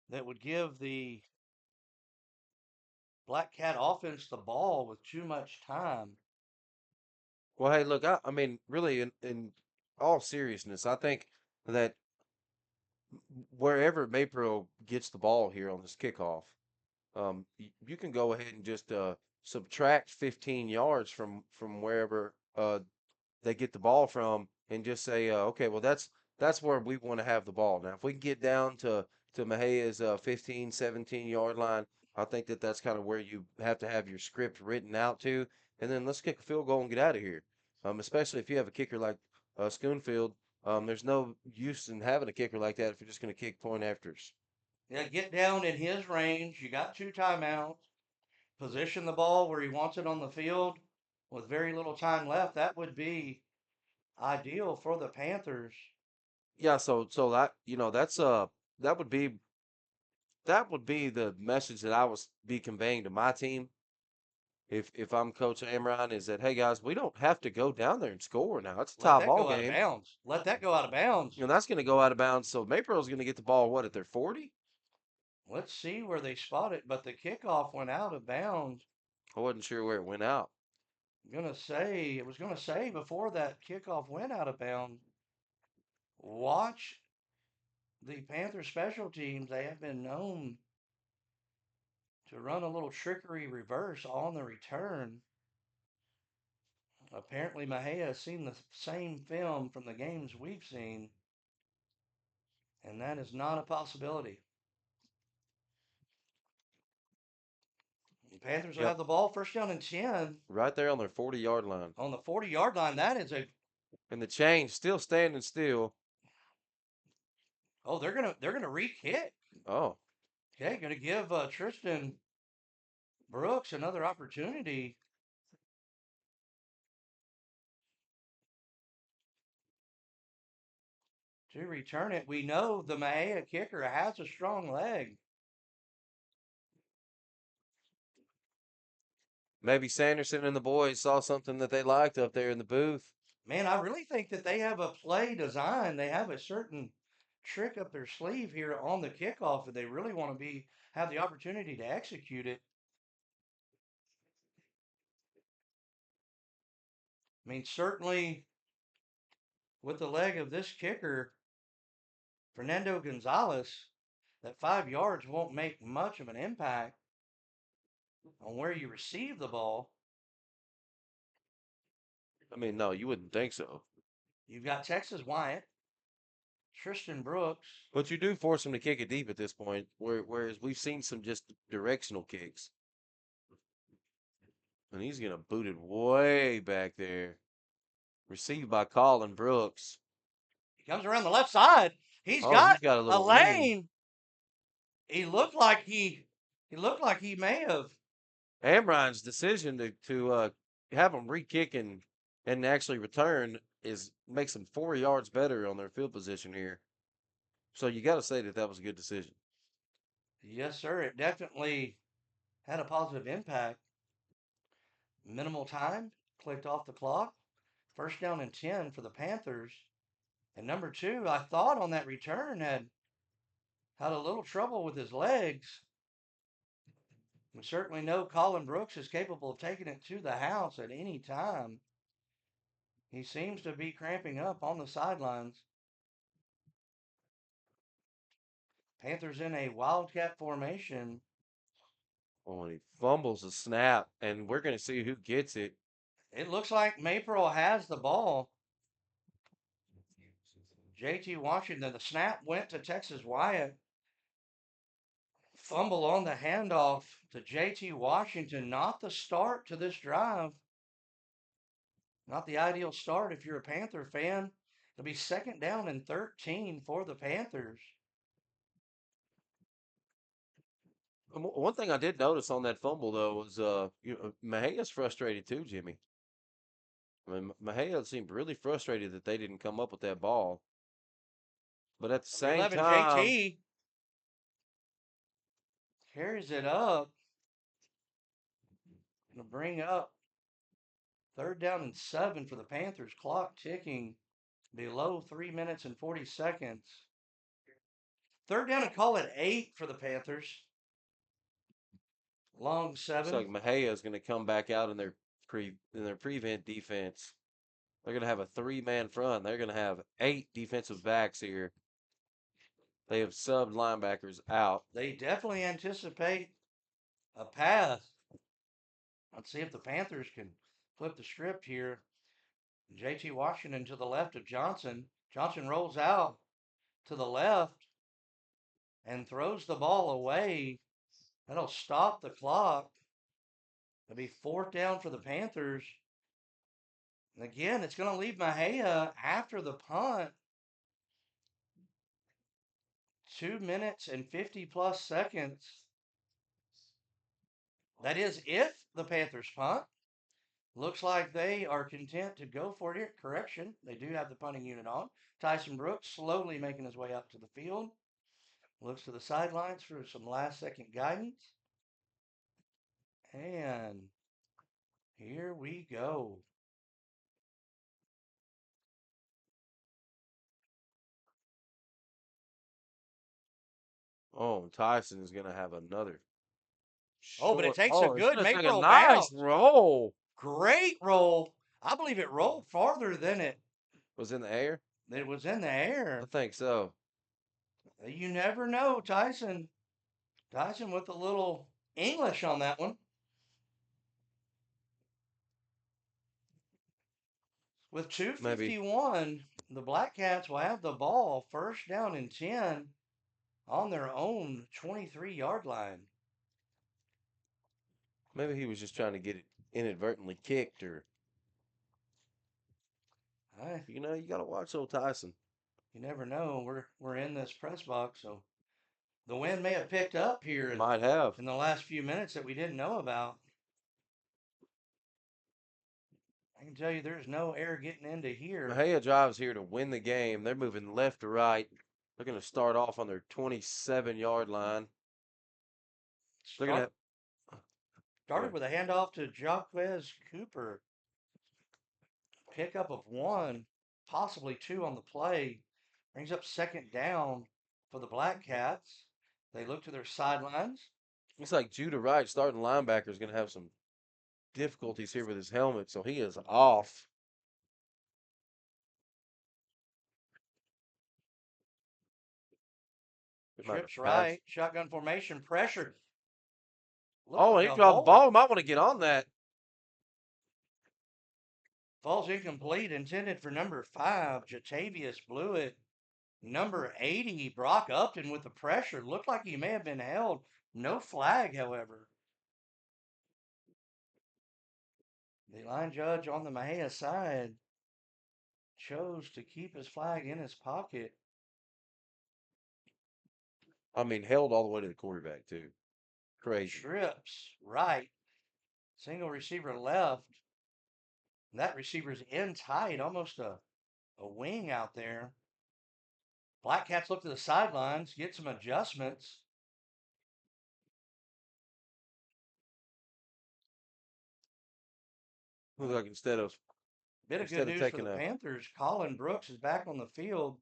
that would give the Black Cat offense the ball with too much time. Well, hey, look, I mean, really, all seriousness, I think that wherever Maypearl gets the ball here on this kickoff, you can go ahead and just subtract 15 yards from wherever they get the ball from, and just say, okay, well that's where we want to have the ball. Now, if we can get down to Mejia's 15, 17-yard line, I think that that's kind of where you have to have your script written out to, and then let's kick a field goal and get out of here. Especially if you have a kicker like Schoonfield, there's no use in having a kicker like that if you're just going to kick point afters. Yeah, get down in his range. You got 2 timeouts. Position the ball where he wants it on the field with very little time left. That would be ideal for the Panthers. Yeah, so that that would be that would be the message that I was be conveying to my team if I'm Coach Amron, is that, hey guys, we don't have to go down there and score now. It's a Let tie that ball go out of game. bounds. Let that go out of bounds. That's going to go out of bounds. So Maypearl's going to get the ball what at their 40? Let's see where they spot it, but the kickoff went out of bounds. I wasn't sure where it went out. It was gonna say before that kickoff went out of bounds. Watch the Panther special teams. They have been known to run a little trickery reverse on the return. Apparently, Mejia has seen the same film from the games we've seen, and that is not a possibility. The Panthers will Yep, have the ball first down and 10 right there on their 40-yard line. on the 40-yard line. That is a And the chain still standing still. oh, they're gonna re-kick. Oh, Okay, gonna give Tristan Brooks another opportunity to return it. We know the Mejia kicker has a strong leg. maybe Sanderson and the boys saw something that they liked up there in the booth. Man, I really think that they have a play design. They have a certain trick up their sleeve here on the kickoff, and they really want to be have the opportunity to execute it. I mean, certainly with the leg of this kicker, Fernando Gonzalez, that 5 yards won't make much of an impact on where you receive the ball. I mean, no, you wouldn't think so. You've got Texas Wyatt, Tristan Brooks. But you do force them to kick it deep at this point, whereas we've seen some just directional kicks. And he's going to boot it way back there. Received by Colin Brooks. He comes around the left side. He's Oh, he's got got a a little wing. lane. He looked like he may have. Amron's decision to have them re-kick and actually return is makes them 4 yards better on their field position here. So you got to say that that was a good decision. Yes, sir. It definitely had a positive impact. Minimal time clicked off the clock. First down and 10 for the Panthers. And number two, I thought on that return had a little trouble with his legs. We certainly know Colin Brooks is capable of taking it to the house at any time. He seems to be cramping up on the sidelines. Panthers in a wildcat formation. Oh, and he fumbles the snap, and we're going to see who gets it. It looks like Maypearl has the ball. JT Washington, the snap went to Texas Wyatt. Fumble on the handoff to JT Washington. Not the start to this drive. Not the ideal start if you're a Panther fan. It'll be second down and 13 for the Panthers. One thing I did notice on that fumble though was Mejia's frustrated too, Jimmy. I mean, Mejia seemed really frustrated that they didn't come up with that ball. But at the Number same 11, time, JT carries it up. Gonna bring up third down and 7 for the Panthers. Clock ticking below 3 minutes and 40 seconds. Third down and call it 8 for the Panthers. Long looks like 7. Mejia is going to come back out in their prevent defense. They're going to have a three-man front. They're going to have 8 defensive backs here. They have subbed linebackers out. They definitely anticipate a pass. Let's see if the Panthers can flip the script here. JT Washington to the left of Johnson. Johnson rolls out to the left and throws the ball away. That'll stop the clock. It'll be 4th down for the Panthers. And again, it's going to leave Mejia after the punt 2 minutes and 50 plus seconds. That is if the Panthers punt. Looks like they are content to go for it. Correction, they do have the punting unit on. Tyson Brooks slowly making his way up to the field. Looks to the sidelines for some last second guidance. And here we go. Oh, Tyson is going to have another Oh, but it short. takes a Oh, it's good going to take a Maypearl nice bounce. roll. Great roll. I believe it rolled farther than Was in the air? it was in the I air. think so. You never know, Tyson. Tyson with a little English on that one. With Maybe 2:51, the Blackcats will have the ball 1st down and 10 on their own 23-yard line. maybe he was just trying to get it inadvertently kicked, or I, you know, you got to watch old Tyson. you never know. We're in this press box, so the wind may have picked up here Might have. in the last few minutes that we didn't know about. I can tell you there's no air getting into here. Mejia drives here to win the game. They're moving left to right. They're going to start off on their 27-yard line. They're going Start, to started with a handoff to Jaquez Cooper. Pickup of 1, possibly 2 on the play. Brings up 2nd down for the Blackcats. They look to their sidelines. looks like Judah Wright, starting linebacker, is going to have some difficulties here with his helmet, so he is off. It might Trips have passed. right. Shotgun formation. Pressure. Looks Oh, like and he a dropped the hold. ball. He might want to get on that. Falls incomplete. Intended for number 5. Jatavius Blewett. Number 80. Brock Upton with the pressure. Looked like he may have been held. No flag, however. The line judge on the Mejia side chose to keep his flag in his pocket. I mean, held all the way to the quarterback, too. Crazy. Trips right. Single receiver left. That receiver's in tight, almost a wing out there. Blackcats look to the sidelines, get some adjustments. Looks like Bit of good instead of news for taking the a Panthers. Colin Brooks is back on the field.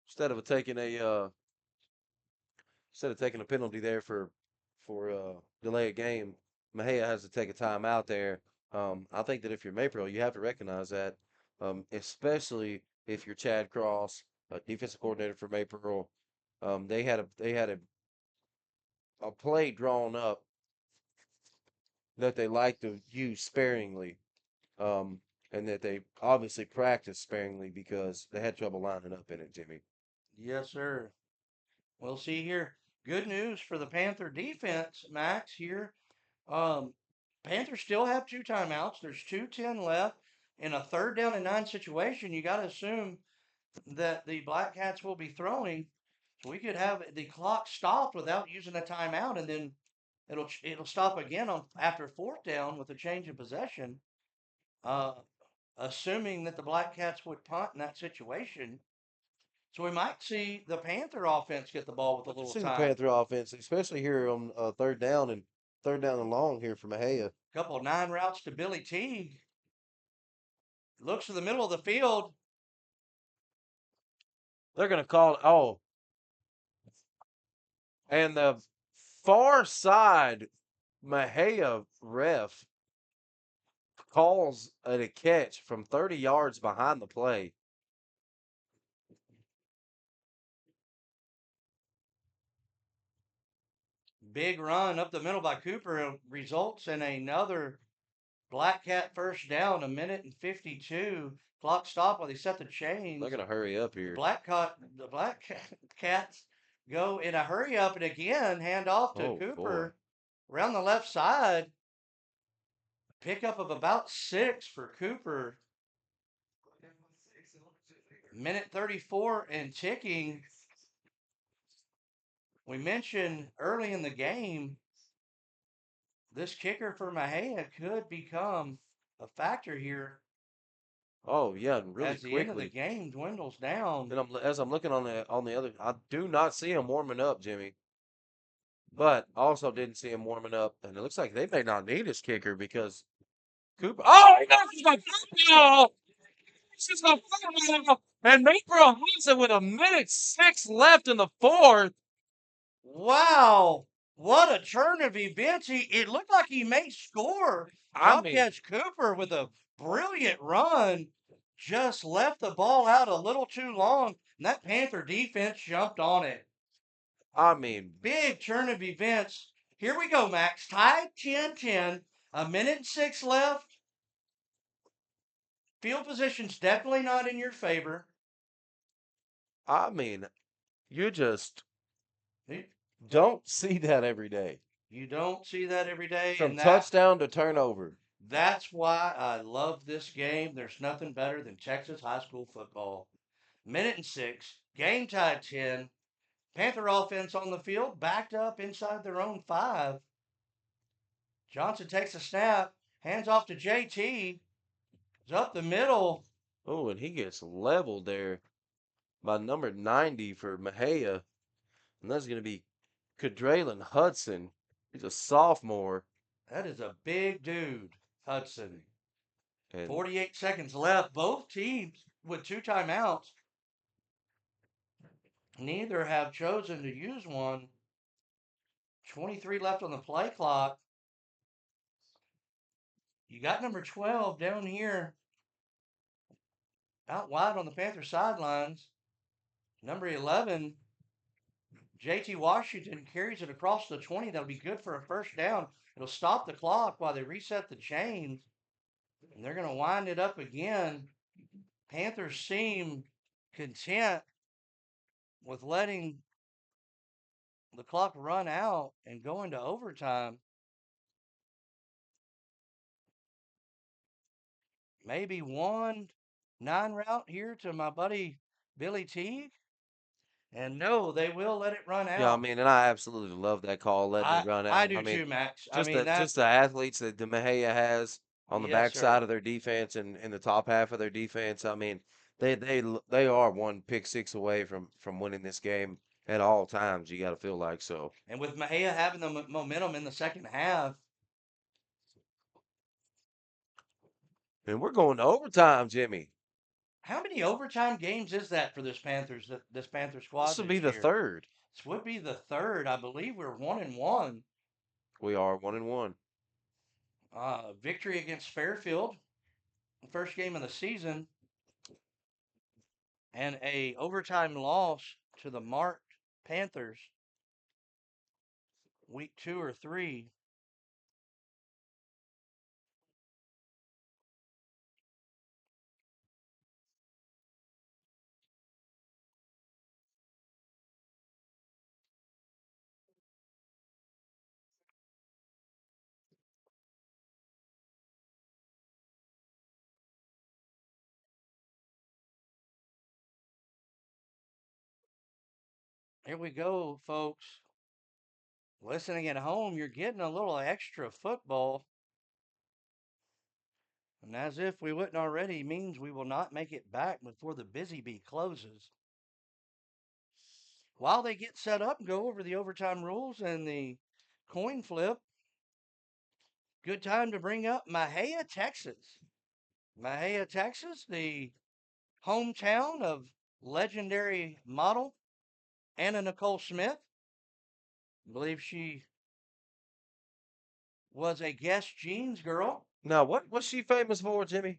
instead of taking a instead of taking a penalty there for delay a game, Mejia has to take a timeout there. I think that if you're Maypearl, you have to recognize that, especially if you're Chad Cross, defensive coordinator for Maypearl. They had a play drawn up that they like to use sparingly, um, and that they obviously practice sparingly because they had trouble lining up in it, Jimmy. Yes, sir. We'll see here. Good news for the Panther defense, Max, here. Um, Panthers still have 2 timeouts. There's 2:10 left. In a 3rd down and 9 situation, you got to assume that the Blackcats will be throwing. So we could have the clock stopped without using a timeout, and then it'll stop again on after 4th down with a change of possession. Uh, assuming that the Blackcats would punt in that situation. So we might see the Panther offense get the ball with a I can little see the time. Panther offense, especially here on third down and long here for Mejia. Couple of 9 routes to Billy Teague. Looks to the middle of the field. They're going to call it. Oh, and the far side Mejia ref calls at a catch from 30 yards behind the play. Big run up the middle by Cooper results in another Black Cat first down, a minute and 52. Clock stop while they set the They're chains. going to hurry up The here. Cats go in a hurry up and again hand off to Oh, boy. Cooper around the left side. Pickup of about 6 for Cooper. Minute 34 and ticking. We mentioned early in the game this kicker for Mejia could become a factor here Oh, yeah, and really as the end of the quickly. game dwindles down. And as I'm looking on the other, I do not see him warming up, Jimmy. But also didn't see him warming up, and it looks like they may not need his kicker because Cooper. Oh, he goes to the football. This is the football, and Maypearl wins it with a minute 6 left in the fourth. Wow, what a turn of events. It looked like he may score. I mean, Bobcats Cooper with a brilliant run just left the ball out a little too long, and that Panther defense jumped on it. I mean, Big turn of events. Here we go, Max. Tied 10-10. A minute and 6 left. Field position's definitely not in your favor. I mean, you just don't see that every day. You don't see that every day, From and that touchdown to turnover. that's why I love this game. There's nothing better than Texas high school football. Minute and 6, game tied 10. Panther offense on the field, backed up inside their own 5. Johnson takes a snap, hands off to JT. It's up the middle. Oh, and he gets leveled there by number 90 for Mejia. And that's going to be Cadraylon Hudson. He's a sophomore. That is a big dude, Hudson. And 48 seconds left. Both teams with 2 timeouts. Neither have chosen to use one. 23 left on the play clock. You got number 12 down here out wide on the Panther sidelines. Number 11, JT Washington carries it across the 20. That'll be good for a first down. It'll stop the clock while they reset the chains. And they're going to wind it up again. Panthers seem content with letting the clock run out and go into overtime. Maybe 1-9 route here to my buddy Billy Teague. And no, they will let it run yeah, I out. mean, and I absolutely love that call, letting it run I out. do I mean, too, Max. I mean that. just the athletes that the Mejia has on the Yes, backside sir. of their defense and in the top half of their defense. I mean, they are one pick six away from winning this game at all times. You got to feel like so. And with Mejia having the momentum in the second half, And we're going to overtime, Jimmy. how many overtime games is that for this Panther This squad will be this the year? third. This would be the third. I believe we're 1-1. We are 1-1. Victory against Fairfield, the first game of the season, and a overtime loss to the marked Panthers week 2 or 3. Here we go, folks. Listening at home, you're getting a little extra football. And as if we wouldn't already, means we will not make it back before the busy bee closes. While they get set up and go over the overtime rules and the coin flip, good time to bring up Mejia, Texas. Mejia, Texas, the hometown of legendary model Anna Nicole Smith. I believe she was a Guess Jeans girl Now, what's she famous for, Jimmy?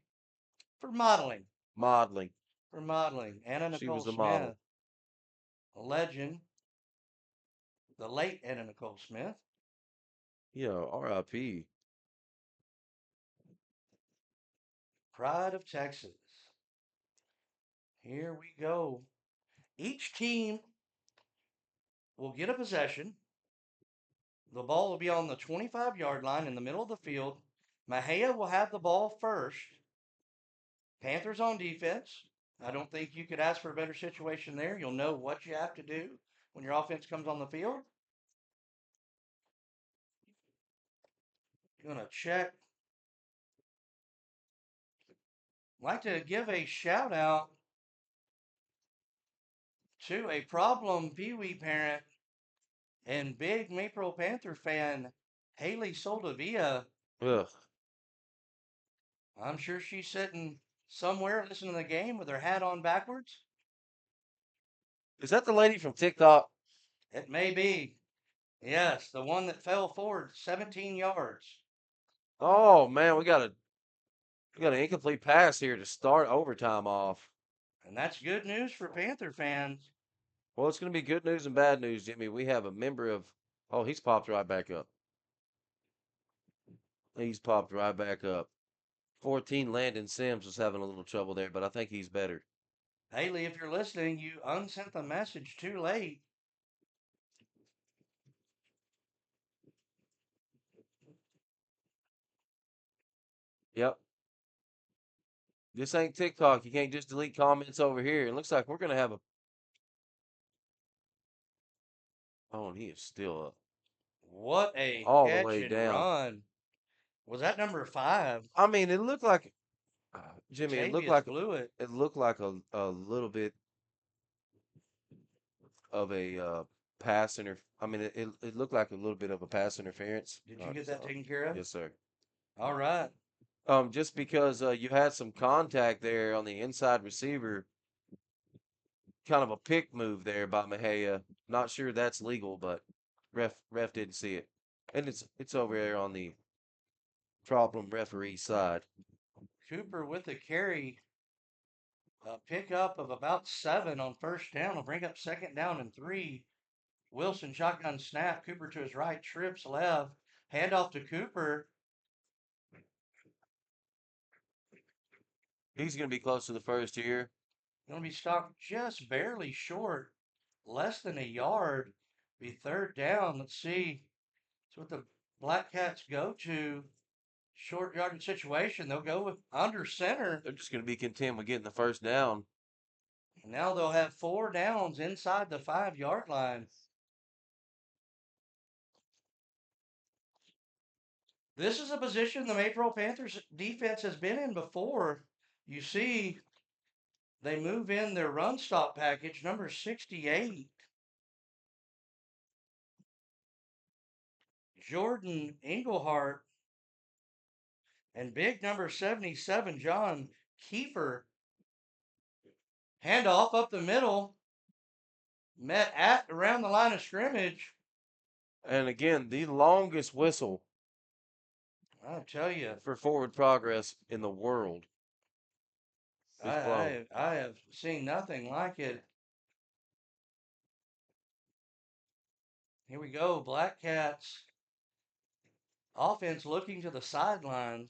For modeling. Modeling. For modeling. Anna She Nicole was a model. Smith, a legend, the late Anna Nicole Smith. Yeah, R.I.P. Pride of Texas. Here we go. Each team will get a possession. The ball will be on the 25-yard line in the middle of the field. Mejia will have the ball first. Panthers on defense. I don't think you could ask for a better situation there. You'll know what you have to do when your offense comes on the field. Going to check. Like to give a shout out to a problem Pee Wee parent and big Maypearl Panther fan, Haley Soldavia. Ugh. I'm sure she's sitting somewhere listening to the game with her hat on backwards. Is that the lady from TikTok? It may be. Yes, the one that fell forward 17 yards. Oh man, we got an incomplete pass here to start overtime off. And that's good news for Panther fans. Well, it's going to be good news and bad news, Jimmy. We have a member of. Oh, he's popped right back up. He's popped right back up. 14 Landon Sims was having a little trouble there, but I think he's better. Haley, if you're listening, you unsent the message too late. Yep. This ain't TikTok. You can't just delete comments over here. It looks like we're going to have a. Oh, and he is still up. What a All the catch way and down. run. Was that number 5? I mean, it looked like. Jimmy, Tavius blew it. it looked like a little bit of a pass inter. I mean, it looked like a little bit of a pass interference. Did you get that taken care of? Yes, sir. All right. Just because you had some contact there on the inside receiver, kind of a pick move there by Mejia. Not sure that's legal, but ref didn't see it, and it's over there on the problem referee side. Cooper with a carry. A pickup of about 7 on first down will bring up second down and 3. Wilson shotgun snap. Cooper to his right, trips left. Handoff to Cooper. He's going to be close to the first here. Going to be stopped just barely short, less than a yard. Be third down. Let's see. That's what the Black Cats go to. Short yardage situation. They'll go with under center. They're just going to be content with getting the first down. Now they'll have 4 downs inside the 5-yard line. This is a position the Maypearl Panthers defense has been in before. You see, they move in their run stop package, number 68. Jordan Englehart and big number 77, John Kiefer. Handoff up the middle. Met at around the line of scrimmage. And again, the longest whistle I'll tell you, for forward progress in the world is blown. I have seen nothing like it. Here we go, Black Cats. Offense looking to the sidelines.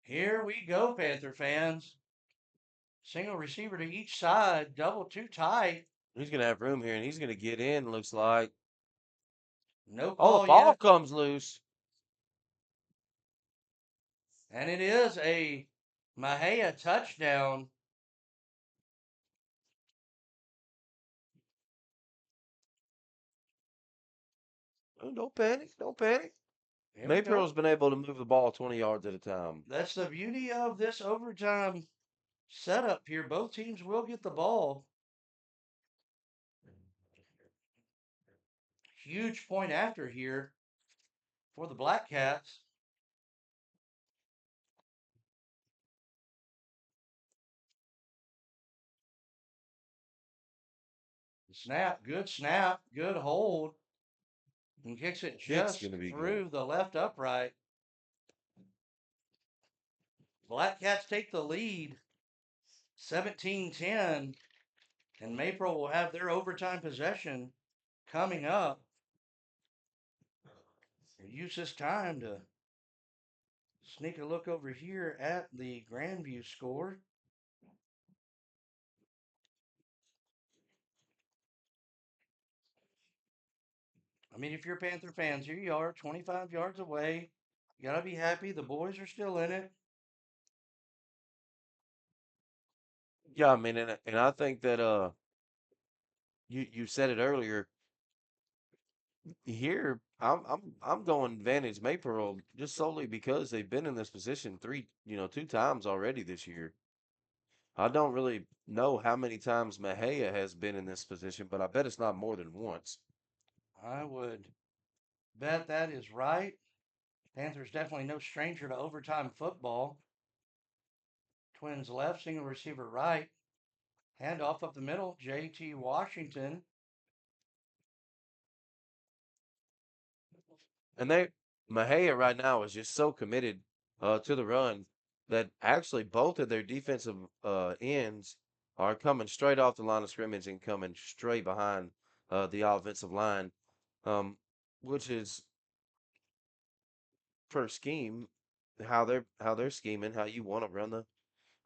Here we go, Panther fans. Single receiver to each side, double too tight. He's going to have room here, and he's going to get in, looks like. No Oh, the call ball yet. comes loose. And it is a Mejia touchdown. Oh, don't panic. Don't panic. Here we Maypearl's go. been able to move the ball 20 yards at a time. That's the beauty of this overtime setup here. Both teams will get the ball. Huge point after here for the Black Cats. Snap, good snap, good hold, and kicks it Kick's just gonna be good. through the left upright. Blackcats take the lead 17-10, and Maypearl will have their overtime possession coming up. Use this time to sneak a look over here at the Grandview score. I mean, if you're Panther fans, here you are, 25 yards away. You gotta be happy. The boys are still in it. Yeah, I mean, and I think that you said it earlier. Here, I'm going advantage Maypearl just solely because they've been in this position two times already this year. I don't really know how many times Mejia has been in this position, but I bet it's not more than once. I would bet that is right. Panthers definitely no stranger to overtime football. Twins left, single receiver right. Handoff up the middle. JT Washington. And Mejia right now is just so committed to the run that actually both of their defensive ends are coming straight off the line of scrimmage and coming straight behind the offensive line, um, which is for scheme how they're scheming, how you want to run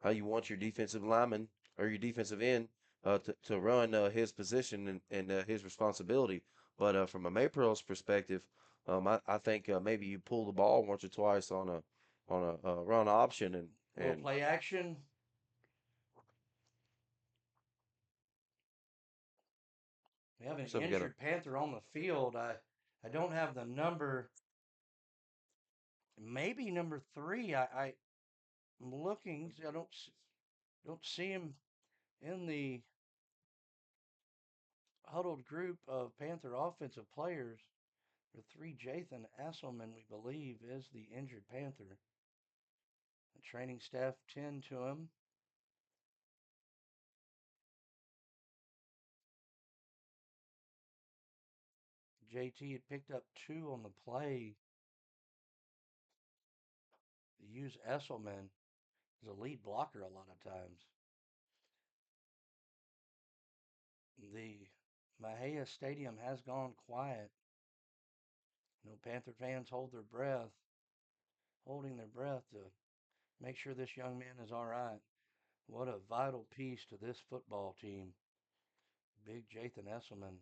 how you want your defensive lineman or your defensive end to run his position and his responsibility. But from a Maypearl's perspective, I think maybe you pull the ball once or twice on a run option Little and play action. We have an so we got a injured Panther on the field. I don't have the number. Maybe number 3. I'm looking. I don't see him in the huddled group of Panther offensive players. The 3, Jathan Asselman, we believe, is the injured Panther. The training staff tend to him. JT had picked up 2 on the play. They use Esselman as a lead blocker a lot of times. The Mejia Stadium has gone quiet. Panther fans holding their breath to make sure this young man is all right. What a vital piece to this football team. Big Jathan Esselman.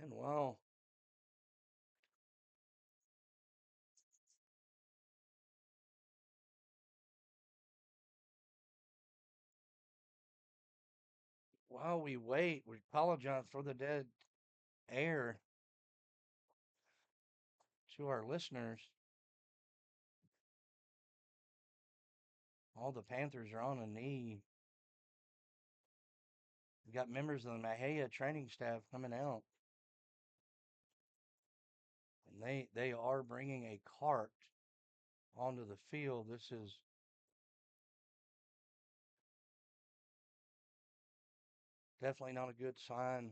And while we wait, we apologize for the dead air to our listeners. All the Panthers are on a knee. We've got members of the Mejia training staff coming out. And they are bringing a cart onto the field. This is definitely not a good sign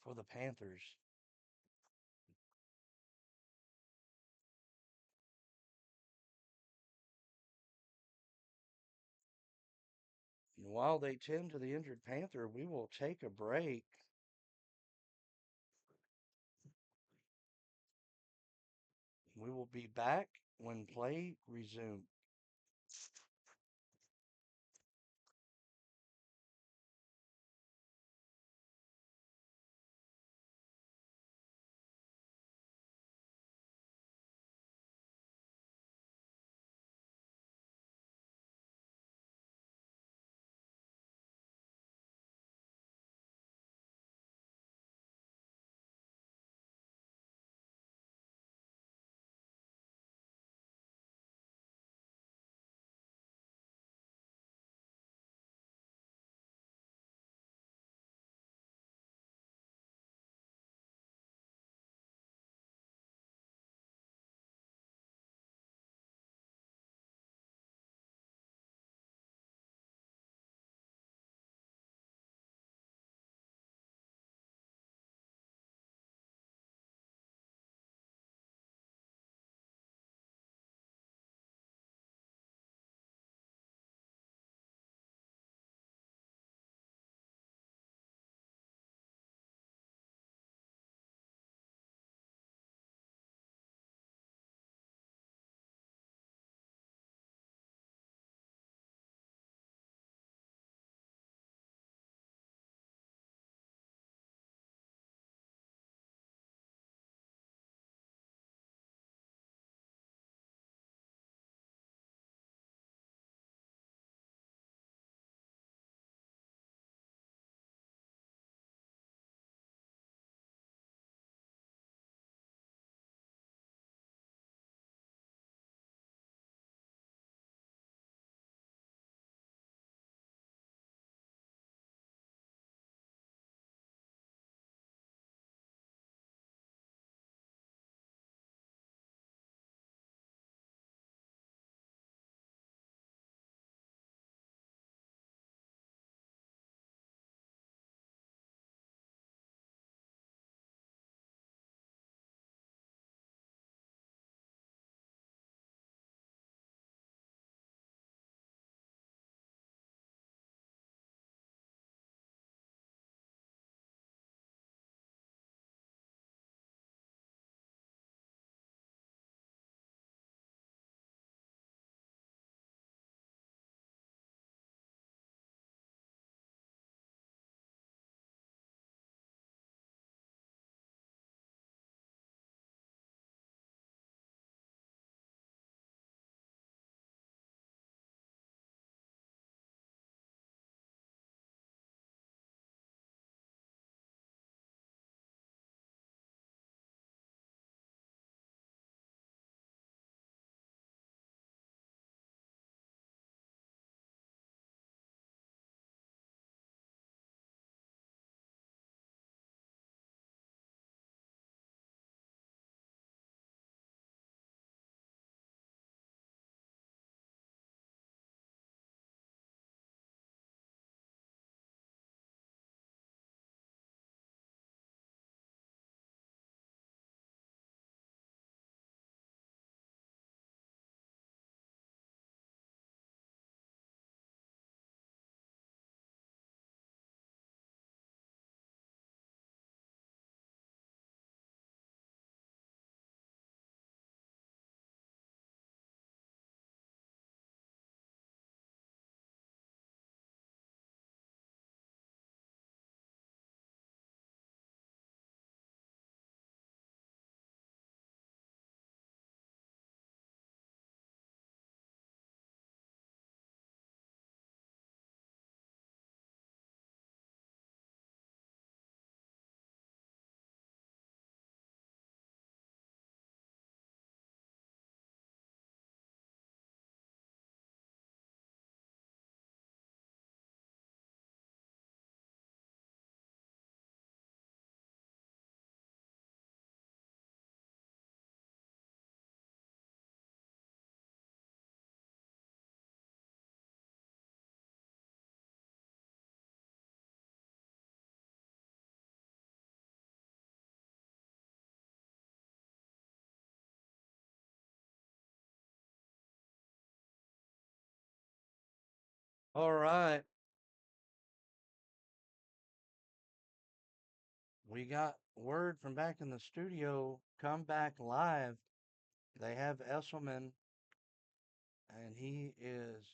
for the Panthers. And while they tend to the injured Panther, we will take a break. We will be back when play resumes. All right. We got word from back in the studio. Come back live. They have Esselman, and he is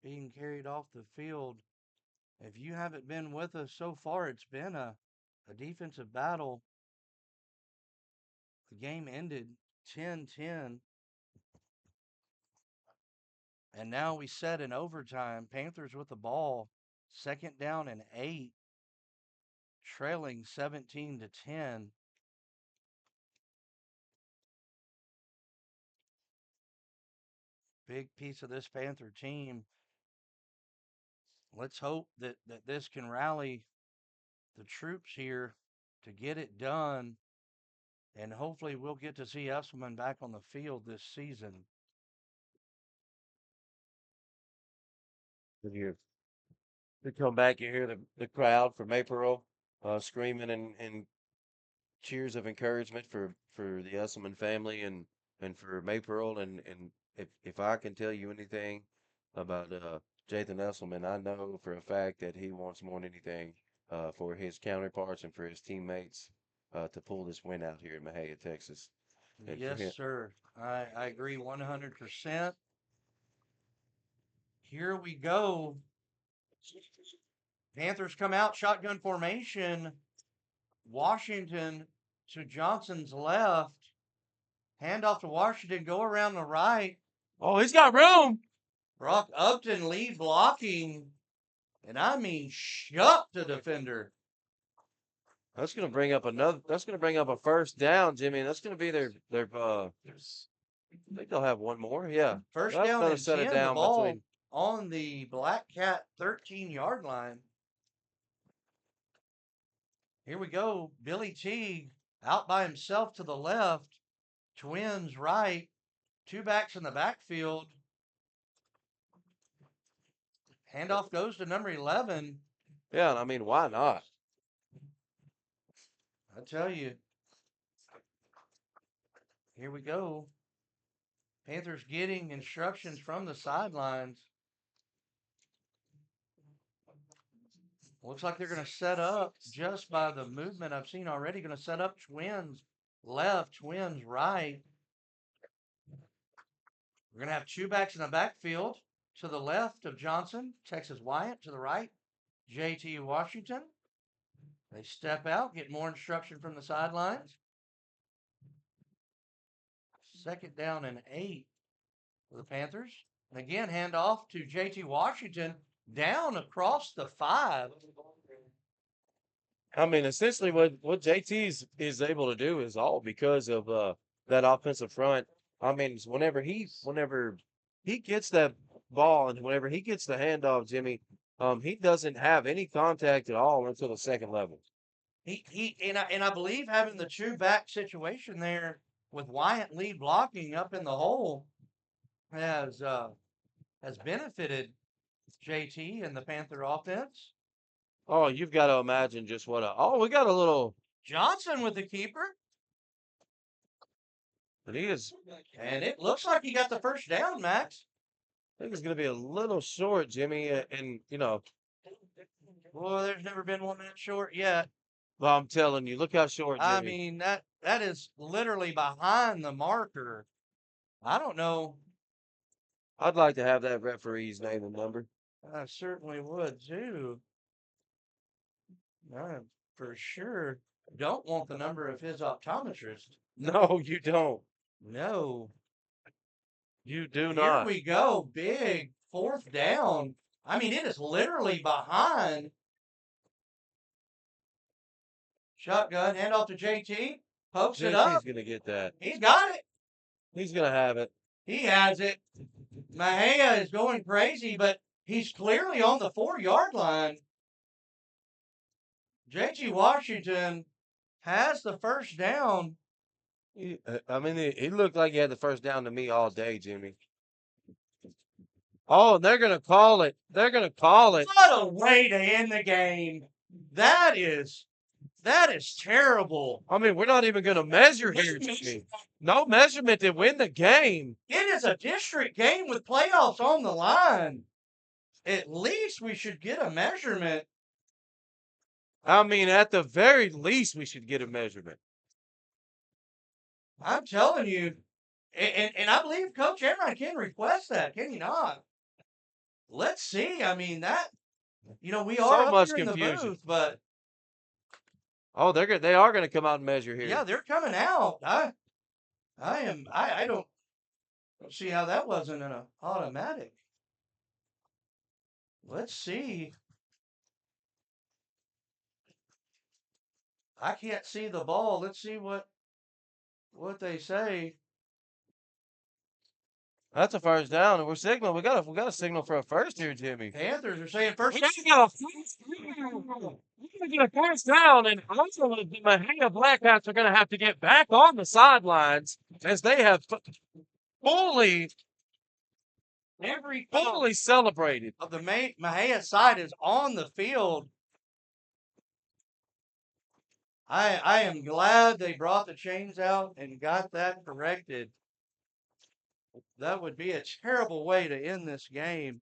being carried off the field. If you haven't been with us so far, it's been a defensive battle. The game ended 10-10, and now we set in overtime. Panthers with the ball, 2nd down and 8, trailing 17-10. Big piece of this Panther team. Let's hope that this can rally the troops here to get it done. And hopefully we'll get to see Esselman back on the field this season. You come back, you hear the crowd from Maypearl screaming and cheers of encouragement for the Esselman family and for Maypearl and if I can tell you anything about Jathan Esselman, I know for a fact that he wants more than anything for his counterparts and for his teammates to pull this win out here in Mexia, Texas, and for Yes, him. sir. I agree 100%. Here we go. Panthers come out, shotgun formation. Washington to Johnson's left. Handoff to Washington, go around the right. Oh, he's got room. Brock Upton lead blocking. And I mean, shut the defender. That's gonna bring up another. That's gonna bring up a first down, Jimmy. And that's gonna be their. I think they'll have one more. Yeah, First that's down gonna and set it 10, the down ball between. on the Blackcat 13-yard line. Here we go. Billy Teague out by himself to the left. Twins right. Two backs in the backfield. Handoff goes to number 11. Yeah, and I mean, why not? I tell you. Here we go. Panthers getting instructions from the sidelines. Looks like they're going to set up just by the movement I've seen already. Going to set up twins left, twins right. We're going to have two backs in the backfield. To the left of Johnson, Texas Wyatt. To the right, JT Washington. They step out, get more instruction from the sidelines. 2nd down and 8 for the Panthers. And again, hand off to JT Washington down across the 5. I mean, essentially, what JT is able to do is all because of that offensive front. I mean, whenever he gets that ball and whenever he gets the handoff, Jimmy, he doesn't have any contact at all until the second level. And I believe having the two back situation there with Wyatt lead blocking up in the hole has benefited JT and the Panther offense. Oh, you've got to imagine just what a. Oh, we got a little. Johnson with the keeper, And he is. and it looks like he got the first down, Max. I think it's going to be a little short, Jimmy. And you know, Boy, there's never been one that short yet. well, I'm telling you, look how short, I Jimmy. mean, that is literally behind the marker. I don't know. I'd like to have that referee's name and number. I certainly would too. I for sure don't want the number of his optometrist. No, you don't. No. You do Here not. we go. Big 4th down. I mean, it is literally behind. Shotgun, handoff to JT. Pokes it JT's up. going to get that. He's got it. He's going to have it. He has it. Mexia is going crazy, but he's clearly on the 4-yard line. JT Washington has the first down. I mean, he looked like he had the first down to me all day, Jimmy. Oh, they're going to call it. They're going to call it. What a way to end the game. That is terrible. I mean, we're not even going to measure here, Jimmy. No measurement to win the game. It is a district game with playoffs on the line. At least we should get a measurement. I mean, at the very least, we should get a measurement. I'm telling you, and I believe Coach Amrine can request that, can he not? Let's see. I mean, that, we are So up much here in the confusion. booth, but Oh, they are gonna come out and measure yeah, here. they're coming out. I don't see how that wasn't an automatic. Let's see. I can't see the ball. Let's see what they say. That's a first down, and we're signaling. We got a signal for a first here, Jimmy. Panthers are saying first. We got a first down. We get a first down, and also the Mexia Blackcats are going to have to get back on the sidelines as they have fully Every fully celebrated. of the Mexia side is on the field. I am glad they brought the chains out and got that corrected. That would be a terrible way to end this game.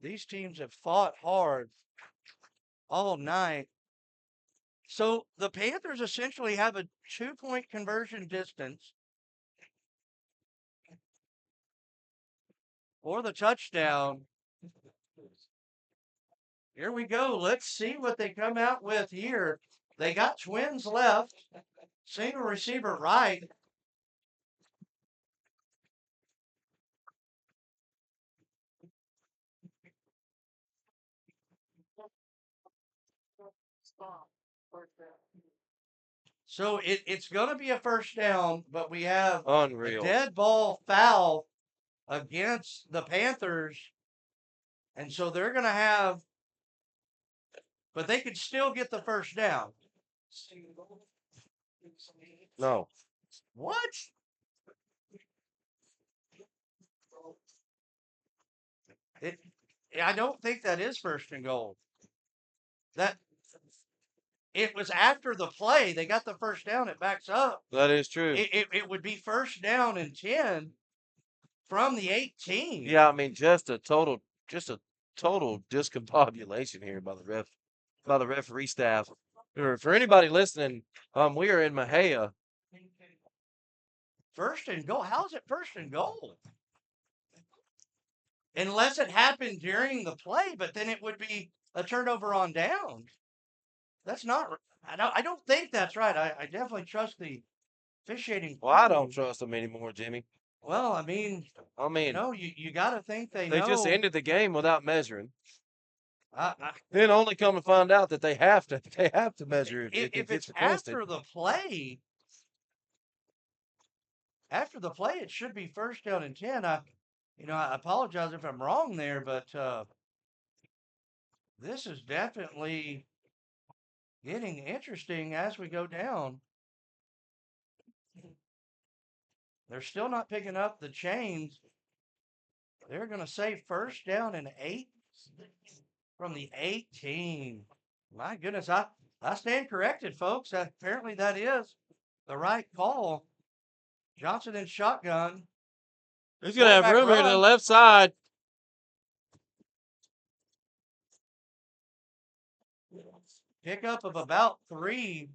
These teams have fought hard all night. So the Panthers essentially have a 2-point conversion distance for the touchdown. Here we go. Let's see what they come out with here. They got twins left. Single receiver right. So it's going to be a first down, but we have a dead ball foul against the Panthers. And so they're going to have, but they could still get the first down. No. What? It, I don't think that is first and goal. That it was after the play. They got the first down. It backs up. That is true. It would be first down and 10 from the 18. Yeah, I mean, just a total discombobulation here by the referee staff. For anybody listening, we are in Mexia. First and goal. How is it first and goal? Unless it happened during the play, but then it would be a turnover on down. That's not. I don't think that's right. I definitely trust the officiating. Well, I don't trust them anymore, Jimmy. Well, I mean, you got to think they know. They just ended the game without measuring. I, Then only come to find out that they have to measure if it if gets it's requested. after the play. After the play, it should be first down and 10. I apologize if I'm wrong there, but this is definitely getting interesting as we go down. They're still not picking up the chains. They're going to say first down and 8 from the 18. My goodness, I stand corrected, folks. Apparently that is the right call. Johnson in shotgun. He's going to have room here to the left side. Pickup of about 3.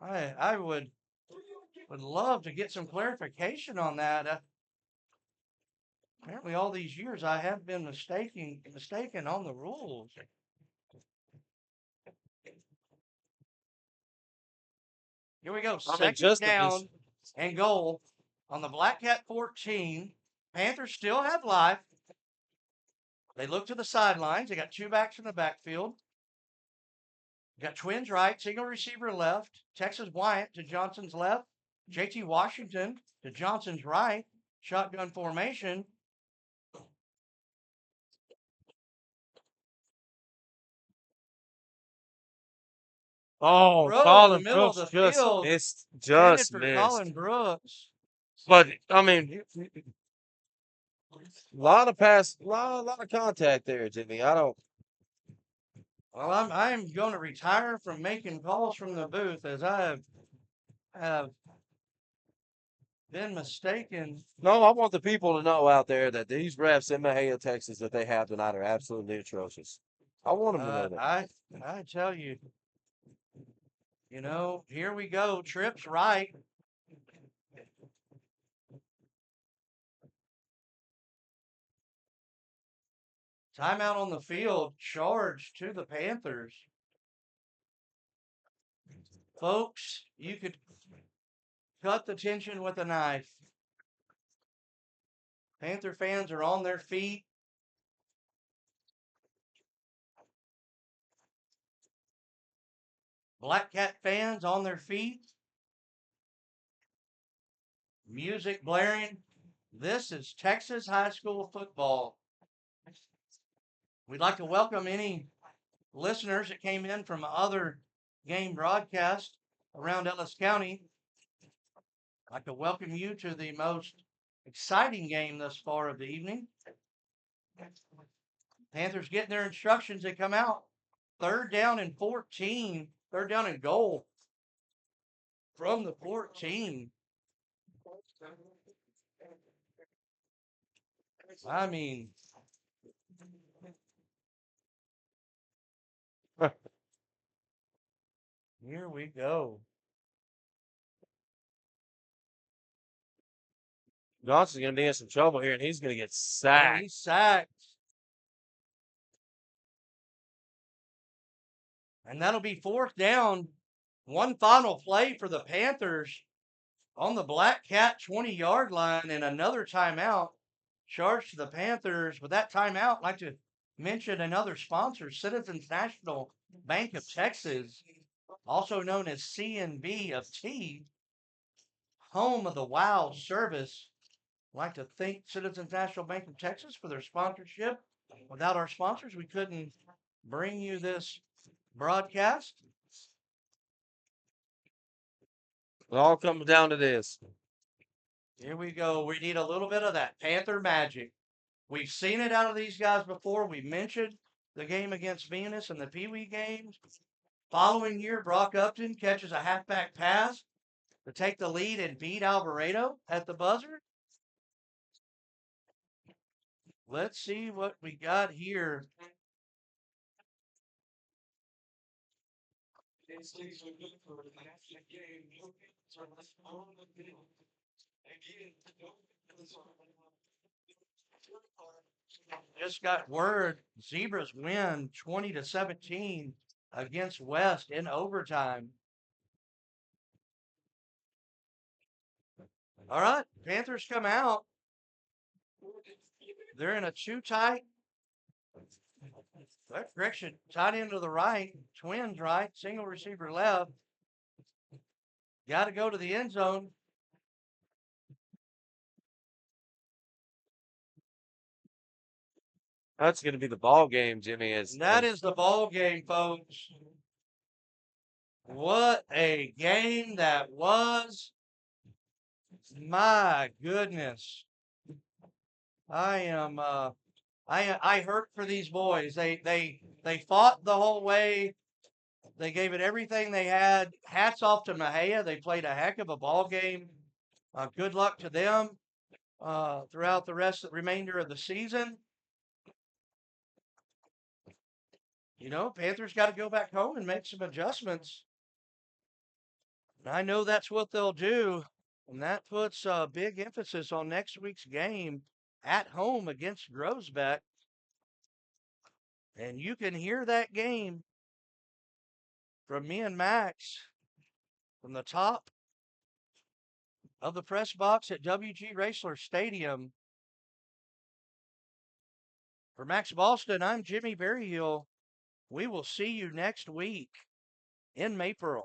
I would love to get some clarification on that. Apparently, all these years I have been mistaken on the rules. Here we go. Second down and goal on the Blackcat 14. Panthers still have life. They look to the sidelines. They got 2 backs in the backfield. Got twins right, single receiver left. Texas Wyatt to Johnson's left. JT Washington to Johnson's right. Shotgun formation. Oh, Colin Brooks just missed. Colin Brooks. But I mean, a lot of contact there, Jimmy. I don't. Well, I'm going to retire from making calls from the booth as I have been mistaken. No, I want the people to know out there that these refs in Mahia, Texas, that they have tonight are absolutely atrocious. I want them to Uh, know that. I I tell you, here we go. Trips right. Timeout on the field. Charge to the Panthers. Folks, you could cut the tension with a knife. Panther fans are on their feet. Black Cat fans on their feet. Music blaring. This is Texas high school football. We'd like to welcome any listeners that came in from other game broadcasts around Ellis County. I'd like to welcome you to the most exciting game thus far of the evening. Panthers getting their instructions. They come out 3rd down and 14, 3rd down and goal from the 14. I mean, here we go. Johnson's going to be in some trouble here, and he's going to get Oh, sacked. he's sacked. And that'll be 4th down. One final play for the Panthers on the Black Cat 20-yard line and another timeout charged to the Panthers. With that timeout, I'd like to mention another sponsor, Citizens National Bank of Texas, also known as CNB of T, home of the WOW service. I'd like to thank Citizens National Bank of Texas for their sponsorship. Without our sponsors, we couldn't bring you this broadcast. It all comes down to this. Here we go. We need a little bit of that Panther magic. We've seen it out of these guys before. We mentioned the game against Venus and the Pee Wee games. Following year, Brock Upton catches a halfback pass to take the lead and beat Alvarado at the buzzer. Let's see what we got here. Just got word Zebras win 20-17 against West in overtime. All right, Panthers come out. They're in a two tight. Correction, tight end to the right, twins right, single receiver left. Got to go to the end zone. That's going to be the ball game, Jimmy. And that is the ball game, folks. What a game that was. My goodness. I am I hurt for these boys. They fought the whole way. They gave it everything they had. Hats off to Mexia. They played a heck of a ball game. Good luck to them throughout the remainder of the season. Panthers got to go back home and make some adjustments. And I know that's what they'll do. And that puts a big emphasis on next week's game at home against Grosbeck. And you can hear that game from me and Max from the top of the press box at WG Racler Stadium. For Max Boston, I'm Jimmy Berryhill. We will see you next week in Maypearl.